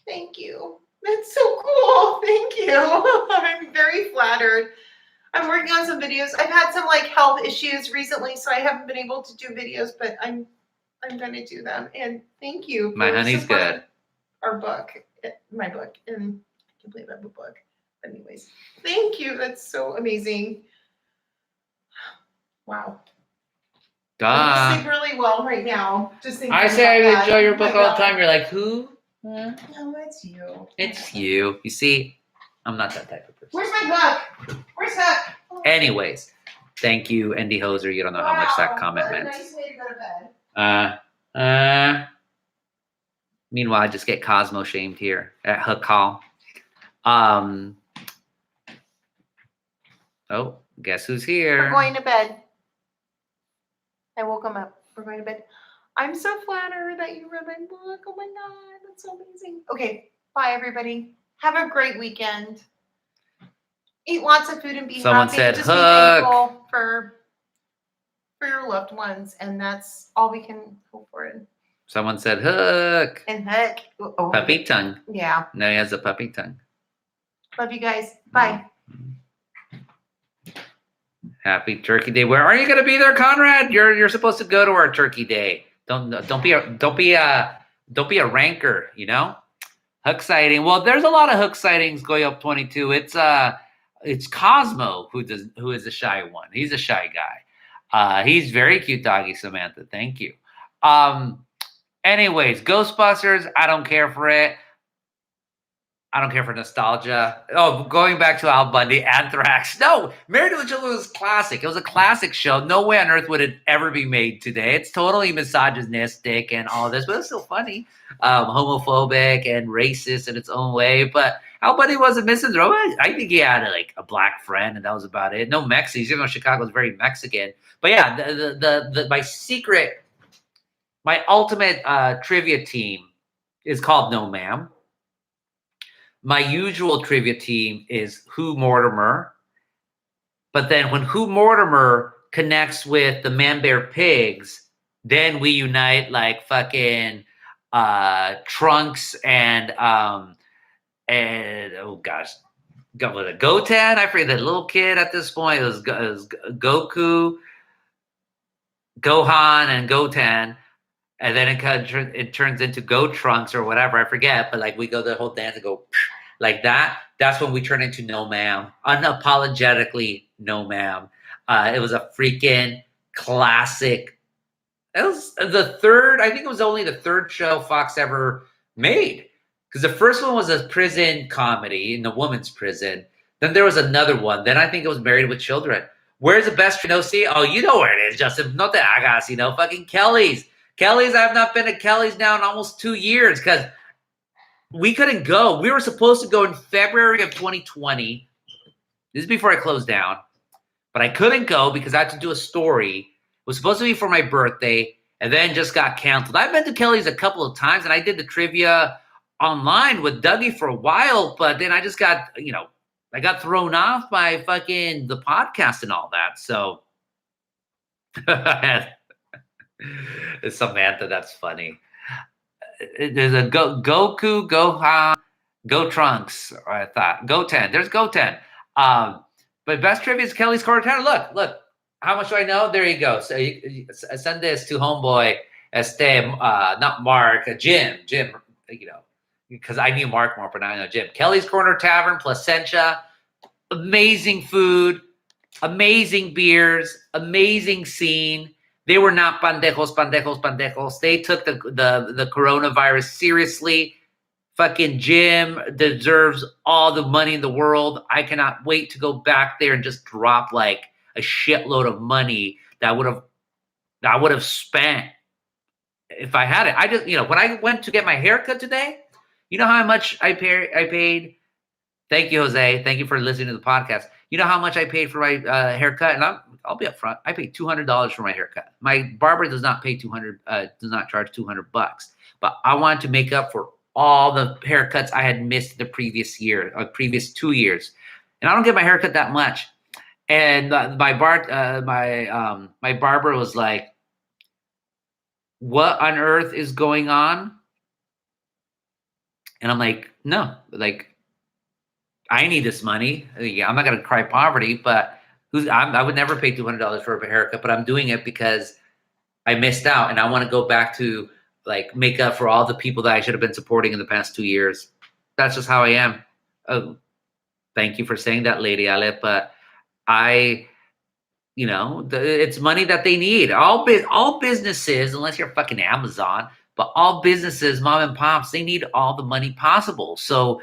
thank you. That's so cool. Thank you. I'm very flattered. I'm working on some videos. I've had some health issues recently, so I haven't been able to do videos, but I'm going to do them. And thank you. My honey's good. Our book, my book, and I can't believe I have a book. But anyways, thank you. That's so amazing. Wow. I sleep really well right now. Just thinking I say I enjoy your book all the time. You're like, who? No, it's you. It's you. You see, I'm not that type of person. Where's my book? Where's that? Anyways, thank you, Andy Hoser. You don't know how much that comment meant. Nice way to go to bed. Meanwhile, I just get Cosmo shamed here at Hook Hall. Oh, guess who's here? We're going to bed. I woke him up. We're going to bed. I'm so flattered that you read my book. Oh my God, that's so amazing. Okay, bye everybody. Have a great weekend. Eat lots of food and be Someone happy. said Just Hook. be thankful for your loved ones, and that's all we can hope for. Someone said Hook. And Hook. Oh, puppy tongue. Yeah. No, he has a puppy tongue. Love you guys. Bye. Happy Turkey Day. Where are you going to be there, Conrad? You're supposed to go to our Turkey Day. Don't be a rancor, you know? Hook sighting. Well, there's a lot of hook sightings going up 22. It's Cosmo who is the shy one. He's a shy guy. He's very cute, doggy Samantha. Thank you. Anyways, Ghostbusters. I don't care for it. I don't care for nostalgia. Oh, going back to Al Bundy, Anthrax. No, Married to the Children was classic. It was a classic show. No way on earth would it ever be made today. It's totally misogynistic and all this, but it's still funny. Homophobic and racist in its own way. But Al Bundy wasn't misanthrope. I think he had a black friend, and that was about it. No Mexicans, even though Chicago's very Mexican. But yeah, my ultimate trivia team is called No Ma'am. My usual trivia team is Who Mortimer. But then when Who Mortimer connects with the Man Bear Pigs, then we unite like fucking Trunks and oh gosh, with a Goten. I forget the little kid at this point. It was Goku, Gohan, and Goten. And then it turns into Go Trunks or whatever. I forget. But we go the whole dance and go like that. That's when we turn into No Ma'am. Unapologetically No Ma'am. It was a freaking classic. It was the third. I think it was only the third show Fox ever made. Because the first one was a prison comedy in a woman's prison. Then there was another one. Then I think it was Married with Children. Where's the best? See? Oh, you know where it is, Justin. No te hagas, fucking Kelly's. Kelly's. I have not been to Kelly's now in almost 2 years because we couldn't go. We were supposed to go in February of 2020. This is before I closed down. But I couldn't go because I had to do a story. It was supposed to be for my birthday and then just got canceled. I've been to Kelly's a couple of times and I did the trivia online with Dougie for a while, but then I just got, I got thrown off by fucking the podcast and all that. So Samantha, that's funny. There's a Goku, Gohan, Go Trunks. I thought Go 10. There's Go 10. But best trivia is Kelly's Corner. Look. How much do I know? There you go. So you send this to homeboy, not Mark, Jim, because I knew Mark more, but now I know Jim. Kelly's Corner Tavern, Placentia, amazing food, amazing beers, amazing scene. They were not pendejos. They took the coronavirus seriously. Fucking Jim deserves all the money in the world. I cannot wait to go back there and just drop like a shitload of money that I would have spent if I had it. I just, when I went to get my haircut today, you know how much I paid? Thank you, Jose. Thank you for listening to the podcast. You know how much I paid for my haircut? And I'll be upfront. I paid $200 for my haircut. My barber does not pay does not charge $200, but I wanted to make up for all the haircuts I had missed the previous 2 years. And I don't get my haircut that much. And my barber was like, what on earth is going on? And I'm like, no, like, I need this money. I'm not going to cry poverty, but I would never pay $200 for a haircut, but I'm doing it because I missed out and I want to go back to like make up for all the people that I should have been supporting in the past 2 years. That's just how I am. Oh, thank you for saying that, Lady Ale. But it's money that they need. All businesses, unless you're fucking Amazon, but all businesses, mom and pops, they need all the money possible. So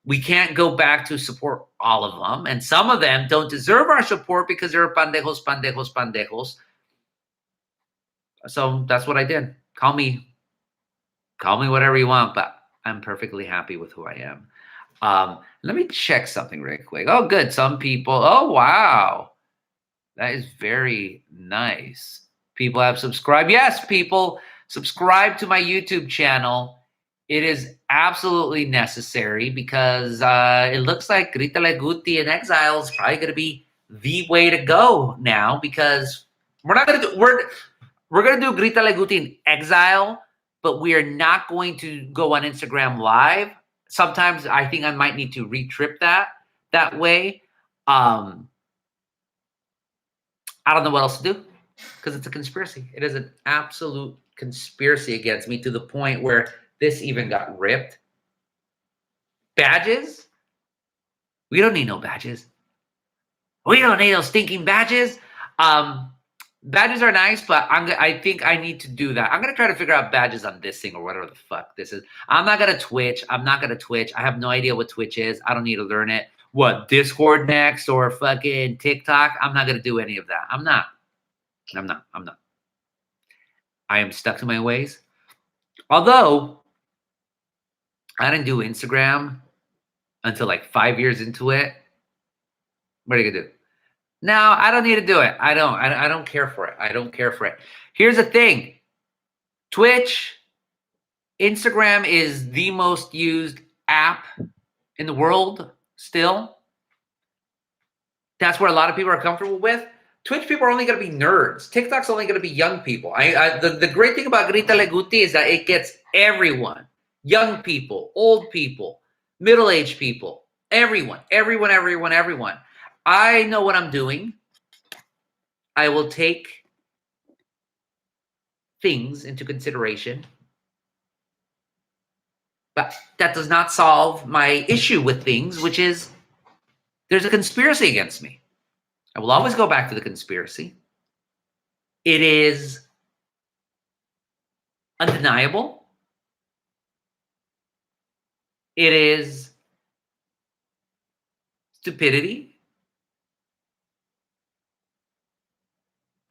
we can't go back to support all of them. And some of them don't deserve our support because they're pendejos. So that's what I did. Call me whatever you want, but I'm perfectly happy with who I am. Let me check something real quick. Oh, good. Some people. Oh, wow. That is very nice. People have subscribed. Yes, people, subscribe to my YouTube channel. It is absolutely necessary because it looks like Grítale, Guti, and Exile is probably going to be the way to go now because we're going to do Grítale, Guti, and Exile, but we are not going to go on Instagram Live. Sometimes I think I might need to retrip that way. I don't know what else to do because it's a conspiracy. It is an absolute conspiracy against me to the point where this even got ripped. Badges? We don't need no badges. We don't need those stinking badges. Badges are nice, but I think I need to do that. I'm going to try to figure out badges on this thing or whatever the fuck this is. I'm not going to Twitch. I have no idea what Twitch is. I don't need to learn it. What, Discord next or fucking TikTok? I'm not going to do any of that. I'm not. I am stuck to my ways. Although, I didn't do Instagram until like 5 years into it. What are you going to do? No, I don't need to do it. I don't care for it. Here's the thing. Twitch, Instagram is the most used app in the world still. That's where a lot of people are comfortable with. Twitch people are only going to be nerds. TikTok's only going to be young people. The great thing about Grítale Guti is that it gets everyone. Young people, old people, middle-aged people, everyone. I know what I'm doing. I will take things into consideration. But that does not solve my issue with things, which is there's a conspiracy against me. I will always go back to the conspiracy. It is undeniable. It is stupidity.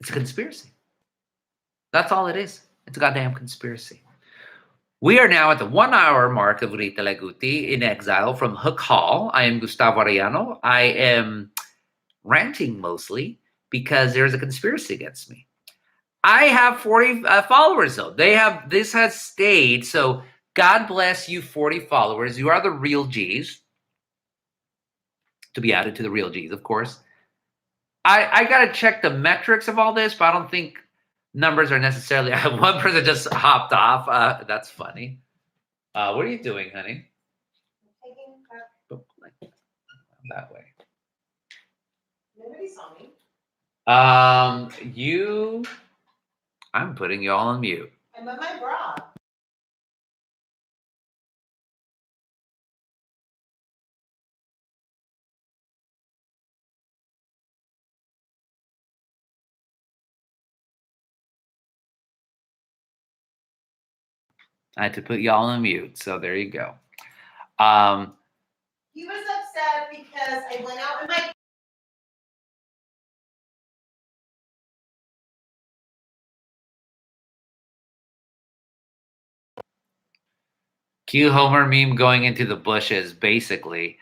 It's a conspiracy. That's all it is. It's a goddamn conspiracy. We are now at the 1 hour mark of Grítale Guti in Exile from Hook Hall. I am Gustavo Arellano. I am ranting mostly because there's a conspiracy against me. I have 40 followers though. This has stayed. So God bless you, 40 followers. You are the real G's. To be added to the real G's, of course. I gotta check the metrics of all this, but I don't think numbers are necessarily. One person just hopped off. That's funny. What are you doing, honey? That way. Nobody saw me. I'm putting you all on mute. I'm in my bra. I had to put y'all on mute, so there you go. He was upset because I went out in my. Cue Homer meme going into the bushes, basically.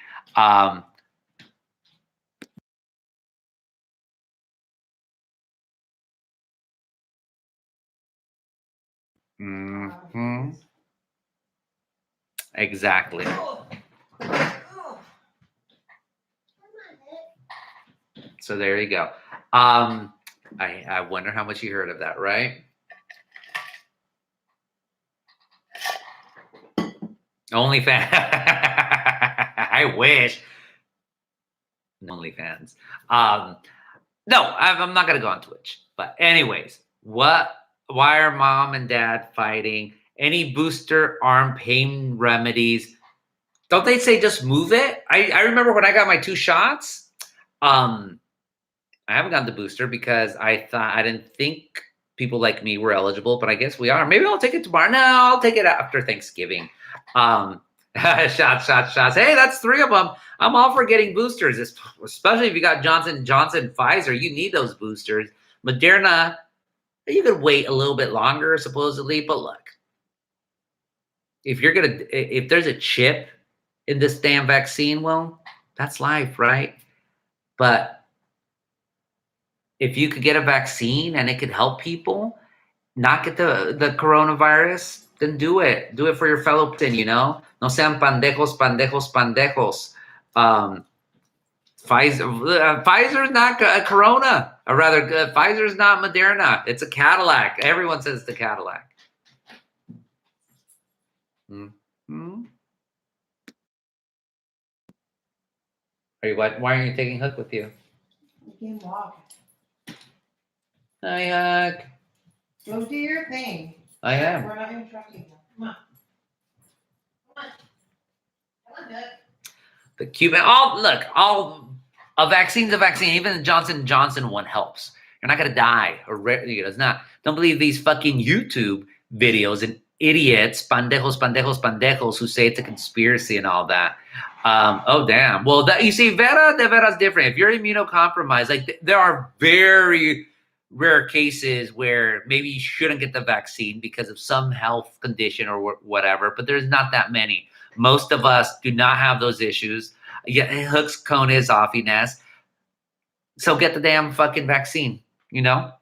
Exactly. So there you go. I wonder how much you heard of that, right? OnlyFans. I wish. OnlyFans. No, I'm not gonna go on Twitch. But anyways, why are mom and dad fighting? Any booster arm pain remedies? Don't they say just move it? I remember when I got my 2 shots. I haven't gotten the booster because I didn't think people like me were eligible, but I guess we are. Maybe I'll take it tomorrow. No, I'll take it after Thanksgiving. Shots. Hey, that's 3 of them. I'm all for getting boosters, especially if you got Johnson & Johnson, Pfizer. You need those boosters. Moderna, you could wait a little bit longer, supposedly. But look, if there's a chip in this damn vaccine, well, that's life, right? But if you could get a vaccine and it could help people not get the coronavirus, then do it. Do it for your fellow person, you know? No sean pendejos. Pfizer's not a Corona, or rather, Pfizer's not Moderna. It's a Cadillac. Everyone says it's a Cadillac. Mm-hmm. Why aren't you taking Hook with you? I can't walk. Hi, Hook. Go do your thing. I am. We're not interrupting you. Come on. Come on, Hook. The Cuban, a vaccine's a vaccine. Even the Johnson & Johnson one helps. You're not going to die. It's not. Don't believe these fucking YouTube videos and idiots, pendejos, who say it's a conspiracy and all that. Oh, damn. Well, you see, Vera's different. If you're immunocompromised, like there are very rare cases where maybe you shouldn't get the vaccine because of some health condition or whatever, but there's not that many. Most of us do not have those issues. Yeah, Hook's cone is offiness. So get the damn fucking vaccine, you know?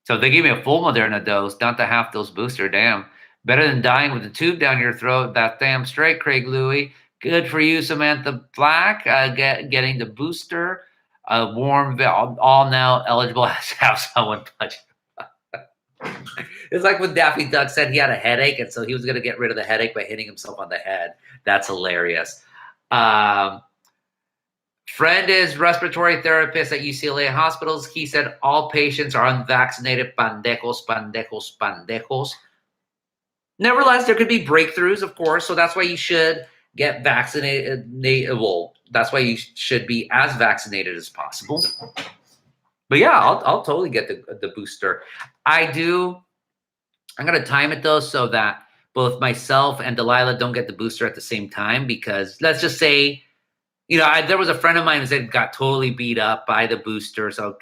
So if they give me a full Moderna dose, not the half dose booster, damn. Better than dying with a tube down your throat. That damn straight, Craig Louie. Good for you, Samantha Black, getting the booster. Warm, all now eligible to have someone touch. It's like when Daffy Duck said he had a headache, and so he was going to get rid of the headache by hitting himself on the head. That's hilarious. Friend is respiratory therapist at UCLA hospitals. He said all patients are unvaccinated. Pendejos. Nevertheless, there could be breakthroughs, of course. So that's why you should get vaccinated. Well, that's why you should be as vaccinated as possible. But yeah, I'll totally get the booster. I'm going to time it though so that both myself and Delilah don't get the booster at the same time because let's just say, there was a friend of mine that got totally beat up by the booster, so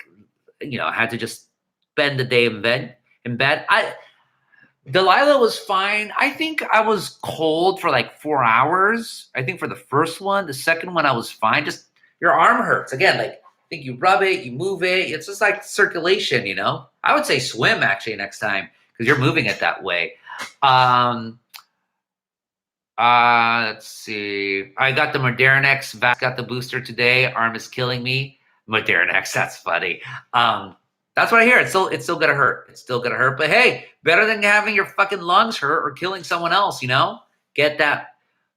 I had to just spend the day in bed. Delilah was fine. I think I was cold for like 4 hours. I think for the first one. The second one, I was fine. Just your arm hurts. Again, like I think you rub it, you move it. It's just like circulation, I would say swim actually next time because you're moving it that way. Let's see. I got the Modernex. Vax got the booster today. Arm is killing me. Modernex, that's funny. That's what I hear. It's still gonna hurt. It's still gonna hurt. But hey, better than having your fucking lungs hurt or killing someone else. Get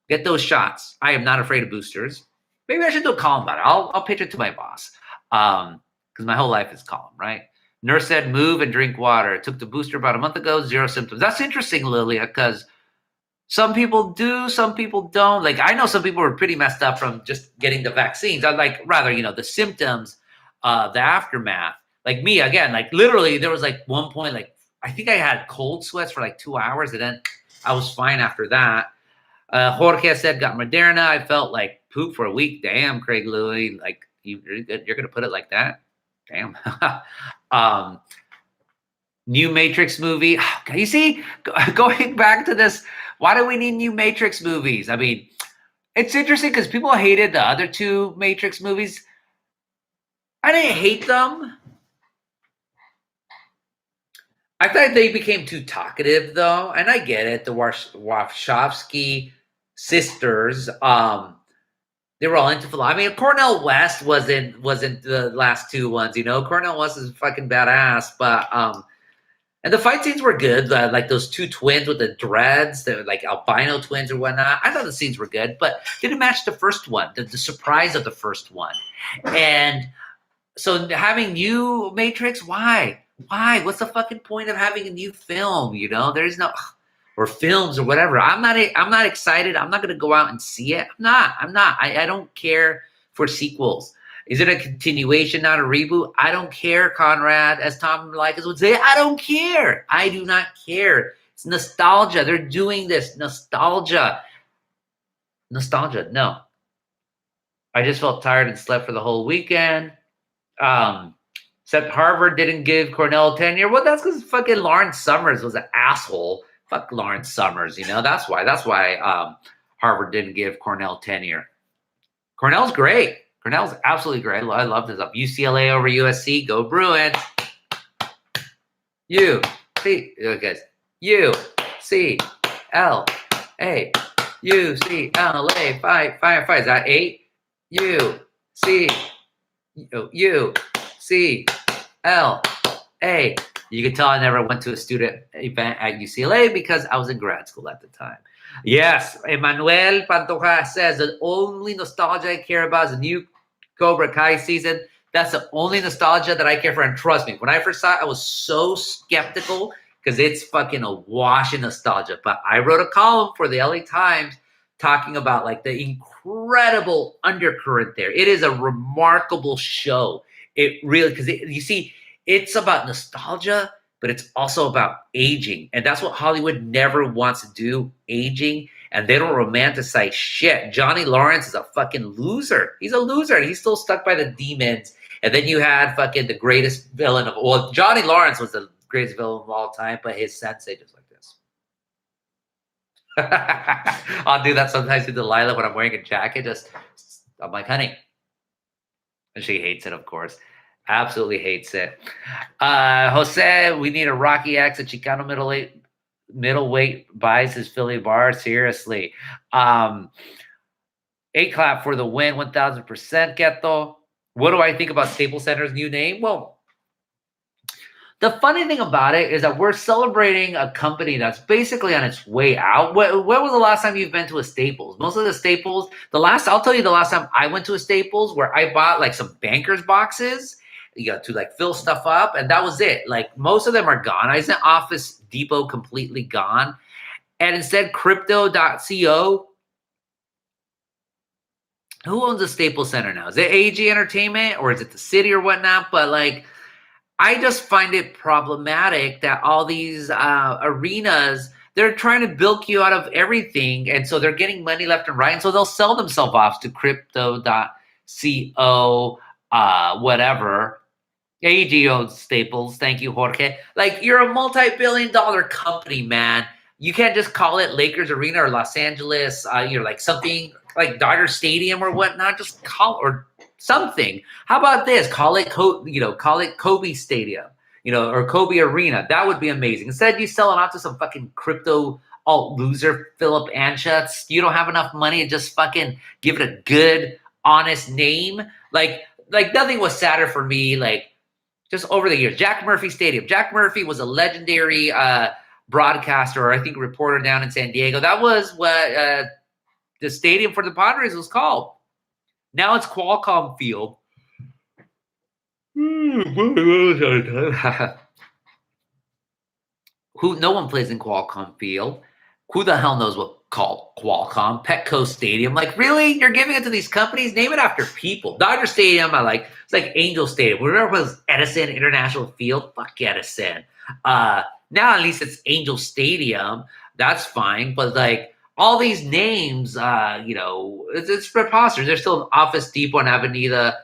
those shots. I am not afraid of boosters. Maybe I should do a column about it. I'll pitch it to my boss. Because my whole life is column, right? Nurse said move and drink water. Took the booster about a month ago. 0 symptoms. That's interesting, Lilia, because some people do, some people don't. Like I know some people were pretty messed up from just getting the vaccines. The symptoms, the aftermath. Like me, again, like literally there was like one point, like I think I had cold sweats for like 2 hours and then I was fine after that. Jorge said, got Moderna. I felt like poop for a week. Damn, Craig Louie. Like you're going to put it like that? Damn. New Matrix movie. You see, going back to this, why do we need new Matrix movies? I mean, it's interesting because people hated the other 2 Matrix movies. I didn't hate them. I thought they became too talkative, though, and I get it. The Wachowski sisters, they were all into philosophy. I mean, Cornel West wasn't the last 2 ones, Cornel West is fucking badass, but and the fight scenes were good, like those 2 twins with the dreads, they were like albino twins or whatnot. I thought the scenes were good, but didn't match the first one, the surprise of the first one, and so having new Matrix, why? What's the fucking point of having a new film? There's no, or films or whatever. I'm not excited. I'm not going to go out and see it. I'm not. I don't care for sequels. Is it a continuation, not a reboot? I don't care, Conrad. As Tom Likas would say, I don't care. I do not care. It's nostalgia. They're doing this. Nostalgia. No. I just felt tired and slept for the whole weekend. Except Harvard didn't give Cornell tenure. Well, that's because fucking Lawrence Summers was an asshole. Fuck Lawrence Summers, That's why Harvard didn't give Cornell tenure. Cornell's great. Cornell's absolutely great. I love this up. UCLA over USC. Go Bruins. Guys. UCLA. UCLA. Five. Is that 8? UCLA. You can tell I never went to a student event at UCLA because I was in grad school at the time. Yes, Emmanuel Pantoja says the only nostalgia I care about is the new Cobra Kai season. That's the only nostalgia that I care for. And trust me, when I first saw it, I was so skeptical because it's fucking a wash in nostalgia. But I wrote a column for the LA Times talking about like the incredible undercurrent there. It is a remarkable show. It really, because you see, it's about nostalgia, but it's also about aging. And that's what Hollywood never wants to do, aging. And they don't romanticize shit. Johnny Lawrence is a fucking loser. He's a loser. And he's still stuck by the demons. And then you had fucking the greatest villain of all. Johnny Lawrence was the greatest villain of all time, but his sensei just like this. I'll do that sometimes to Delilah when I'm wearing a jacket. I'm like, honey. And she hates it, of course. Absolutely hates it. Jose, we need a Rocky X. A Chicano middleweight buys his Philly bar. Seriously. 8 clap for the win. 1,000%, Keto. What do I think about Staples Center's new name? Well, the funny thing about it is that we're celebrating a company that's basically on its way out. When was the last time you've been to a Staples? Most of the Staples, I'll tell you the last time I went to a Staples where I bought like some Bankers boxes, to like fill stuff up. And that was it. Like most of them are gone. I said Office Depot completely gone. And instead crypto.co. Who owns the Staples Center now? Is it AG Entertainment or is it the city or whatnot? But like, I just find it problematic that all these arenas They're trying to bilk you out of everything, and so they're getting money left and right, and so they'll sell themselves off to crypto.co, whatever. AGO Staples, thank you, Jorge. Like, you're a multi-billion-dollar company, man. You can't just call it Lakers Arena or Los Angeles, you're like something like Dodger Stadium or whatnot. Just call or something. How about this? Call it, call it Kobe Stadium, or Kobe Arena. That would be amazing. Instead, you sell it out to some fucking crypto alt loser, Philip Anschutz. You don't have enough money to just fucking give it a good, honest name. Like nothing was sadder for me. Like, just over the years, Jack Murphy Stadium. Jack Murphy was a legendary broadcaster, or I think reporter down in San Diego. That was what the stadium for the Padres was called. Now it's Qualcomm Field. No one plays in Qualcomm Field. Who the hell knows what called Qualcomm? Petco Stadium. Like, really? You're giving it to these companies? Name it after people. Dodger Stadium, it's like Angel Stadium. Remember it was Edison International Field? Fuck Edison. Now at least it's Angel Stadium. That's fine. But like all these names, it's preposterous. There's still Office Depot and Avenida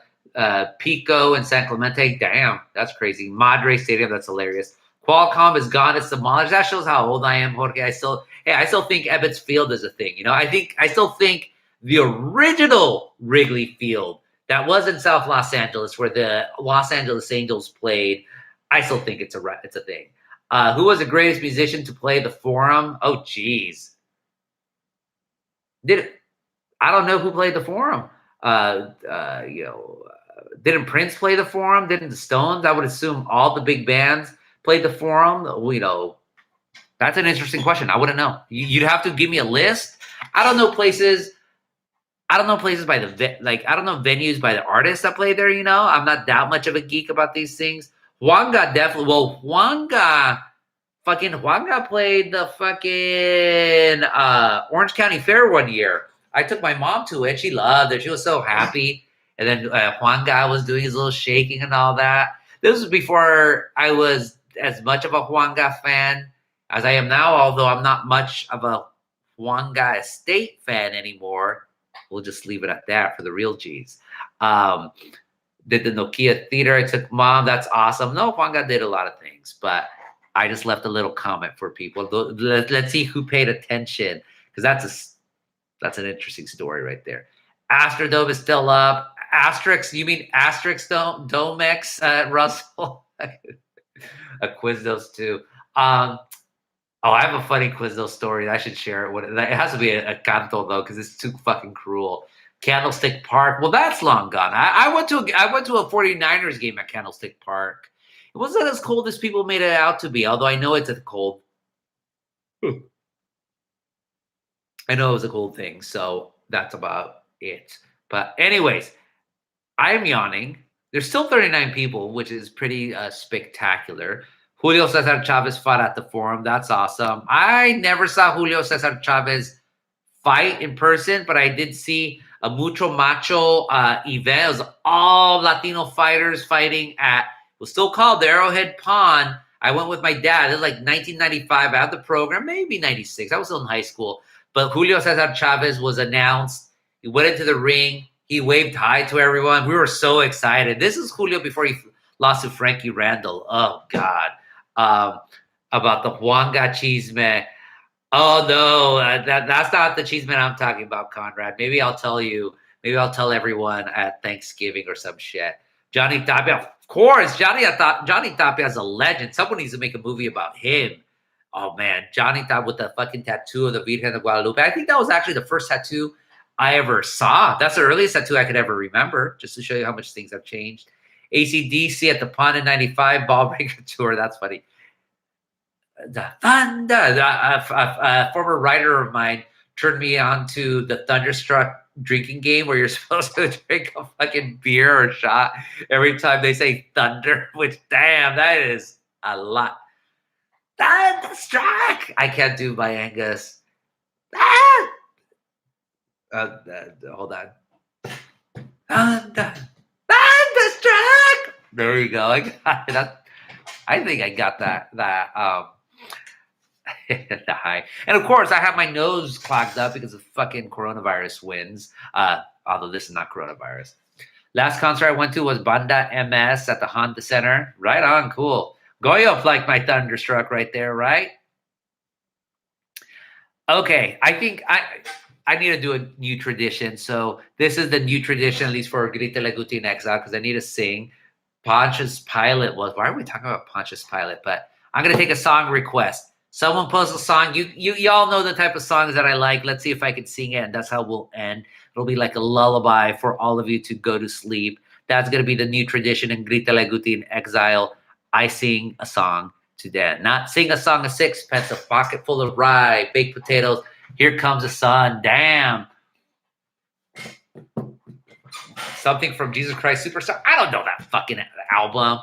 Pico and San Clemente. Damn, that's crazy. Madre Stadium, that's hilarious. Qualcomm is gone. It's demolished. That shows how old I am, Jorge. I still think Ebbets Field is a thing. I still think the original Wrigley Field that was in South Los Angeles, where the Los Angeles Angels played, I still think it's a thing. Who was the greatest musician to play the Forum? Oh, geez. I don't know who played the Forum. Didn't Prince play the Forum? Didn't the Stones? I would assume all the big bands played the Forum. That's an interesting question. I wouldn't know. You'd have to give me a list. I don't know places by I don't know venues by the artists that play there. I'm not that much of a geek about these things. Juanga played the fucking Orange County Fair one year. I took my mom to it. She loved it. She was so happy. And then Juanga was doing his little shaking and all that. This was before I was as much of a Juanga fan as I am now, although I'm not much of a Juanga Estate fan anymore. We'll just leave it at that for the real G's. Did the Nokia Theater. I took mom. That's awesome. No, Juanga did a lot of things, but I just left a little comment for people. Let's see who paid attention, because that's an interesting story right there. Astrodome is still up. Asterix, you mean Asterix Domex, Russell? A Quiznos too. I have a funny Quiznos story. I should share it. It has to be a canto though, because it's too fucking cruel. Candlestick Park. Well, that's long gone. I went to a 49ers game at Candlestick Park. It wasn't as cold as people made it out to be, although I know it's a cold. I know it was a cold thing, so that's about it. But anyways, I'm yawning. There's still 39 people, which is pretty spectacular. Julio Cesar Chavez fought at the Forum. That's awesome. I never saw Julio Cesar Chavez fight in person, but I did see a Mucho Macho event. It was all Latino fighters fighting it was still called the Arrowhead Pond. I went with my dad. It was like 1995. I had the program, maybe 96. I was still in high school. But Julio Cesar Chavez was announced. He went into the ring. He waved hi to everyone. We were so excited. This is Julio before he lost to Frankie Randall. Oh, God. About the Juanga Chisme. Oh, no. That's not the Chisme I'm talking about, Conrad. Maybe I'll tell you. Maybe I'll tell everyone at Thanksgiving or some shit. Johnny Tapia. Of course. Johnny Tapia is a legend. Someone needs to make a movie about him. Oh, man. Johnny Tapia with the fucking tattoo of the Virgen de Guadalupe. I think that was actually the first tattoo I ever saw. That's the earliest tattoo I could ever remember, just to show you how much things have changed. AC/DC at the Pond in 95, Ballbreaker Tour. That's funny. The Thunder. A former writer of mine turned me on to the Thunderstruck drinking game where you're supposed to drink a fucking beer or shot every time they say thunder, which, damn, that is a lot. Thunderstruck! I can't do my Angus. Hold on. Thunderstruck! There you go. I got that. I think I got that. Hi. And of course, I have my nose clogged up because of fucking coronavirus wins. Although this is not coronavirus. Last concert I went to was Banda MS at the Honda Center. Right on, cool. Going up like my thunderstruck right there, right? Okay, I think I need to do a new tradition. So this is the new tradition, at least for Grítale, Guti, and Exile, because I need to sing. Pontius Pilate was. Why are we talking about Pontius Pilate? But I'm gonna take a song request. Someone post a song. Y'all know the type of songs that I like. Let's see if I can sing it, and that's how we'll end. It'll be like a lullaby for all of you to go to sleep. That's gonna be the new tradition in Grítale, Guti, and Exile. I sing a song to them. Not sing a song of sixpence, a pocket full of rye, baked potatoes. Here comes the sun. Damn. Something from Jesus Christ Superstar. I don't know that fucking album.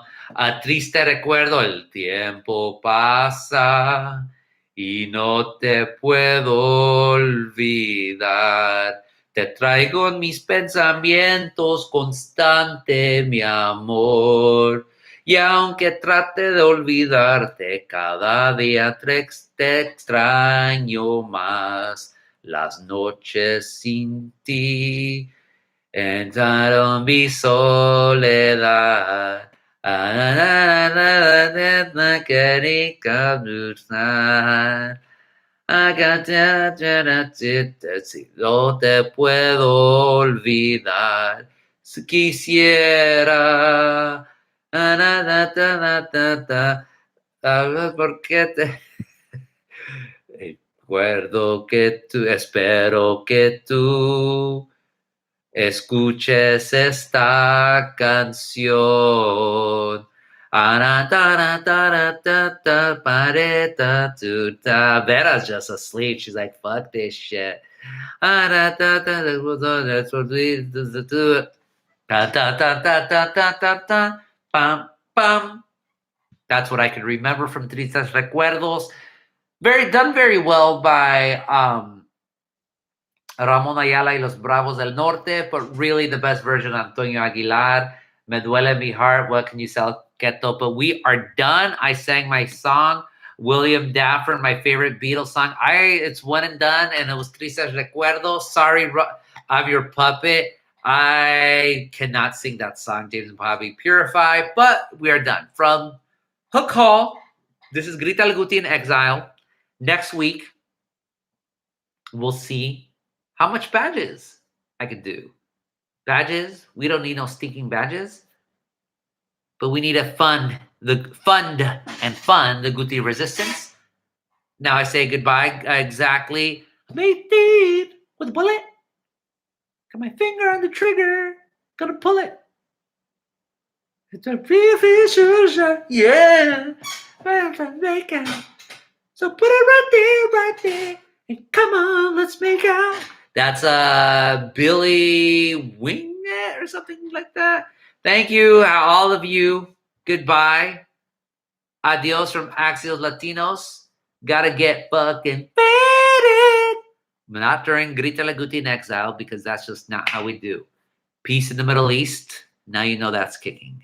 Triste recuerdo, el tiempo pasa y no te puedo olvidar. Te traigo en mis pensamientos constante, mi amor. Y aunque trate de olvidarte, cada día te extraño más. Las noches sin ti entraron mi soledad. No te puedo olvidar. Si quisiera. Porque te recuerdo que tú, espero que tú escuches esta canción. Vera's just asleep. She's like, fuck this shit. That's what I can remember from Tristes Recuerdos. Very well by Ramón Ayala y los Bravos del Norte, but really the best version, Antonio Aguilar. Me duele mi heart. What can you sell, Keto? But we are done. I sang my song. William Dafford, my favorite Beatles song. It's one and done, and it was Tristes Recuerdos. Sorry, I'm your puppet. I cannot sing that song, James and Bobby Purify, but we are done. From Hook Hall, this is Grítale, Guti, in Exile. Next week, we'll see how much badges I could do. Badges, we don't need no stinking badges, but we need to fund the Guti resistance. Now I say goodbye exactly. Made deep with a bullet. Got my finger on the trigger. Gonna pull it. It's a real shot. Yeah. So put it right there. And come on, let's make out. That's Billy Wingett or something like that. Thank you, all of you. Goodbye. Adios from Axial Latinos. Gotta get fucking faded. Not during Grítale, Guti, in Exile, because that's just not how we do. Peace in the Middle East. Now you know that's kicking.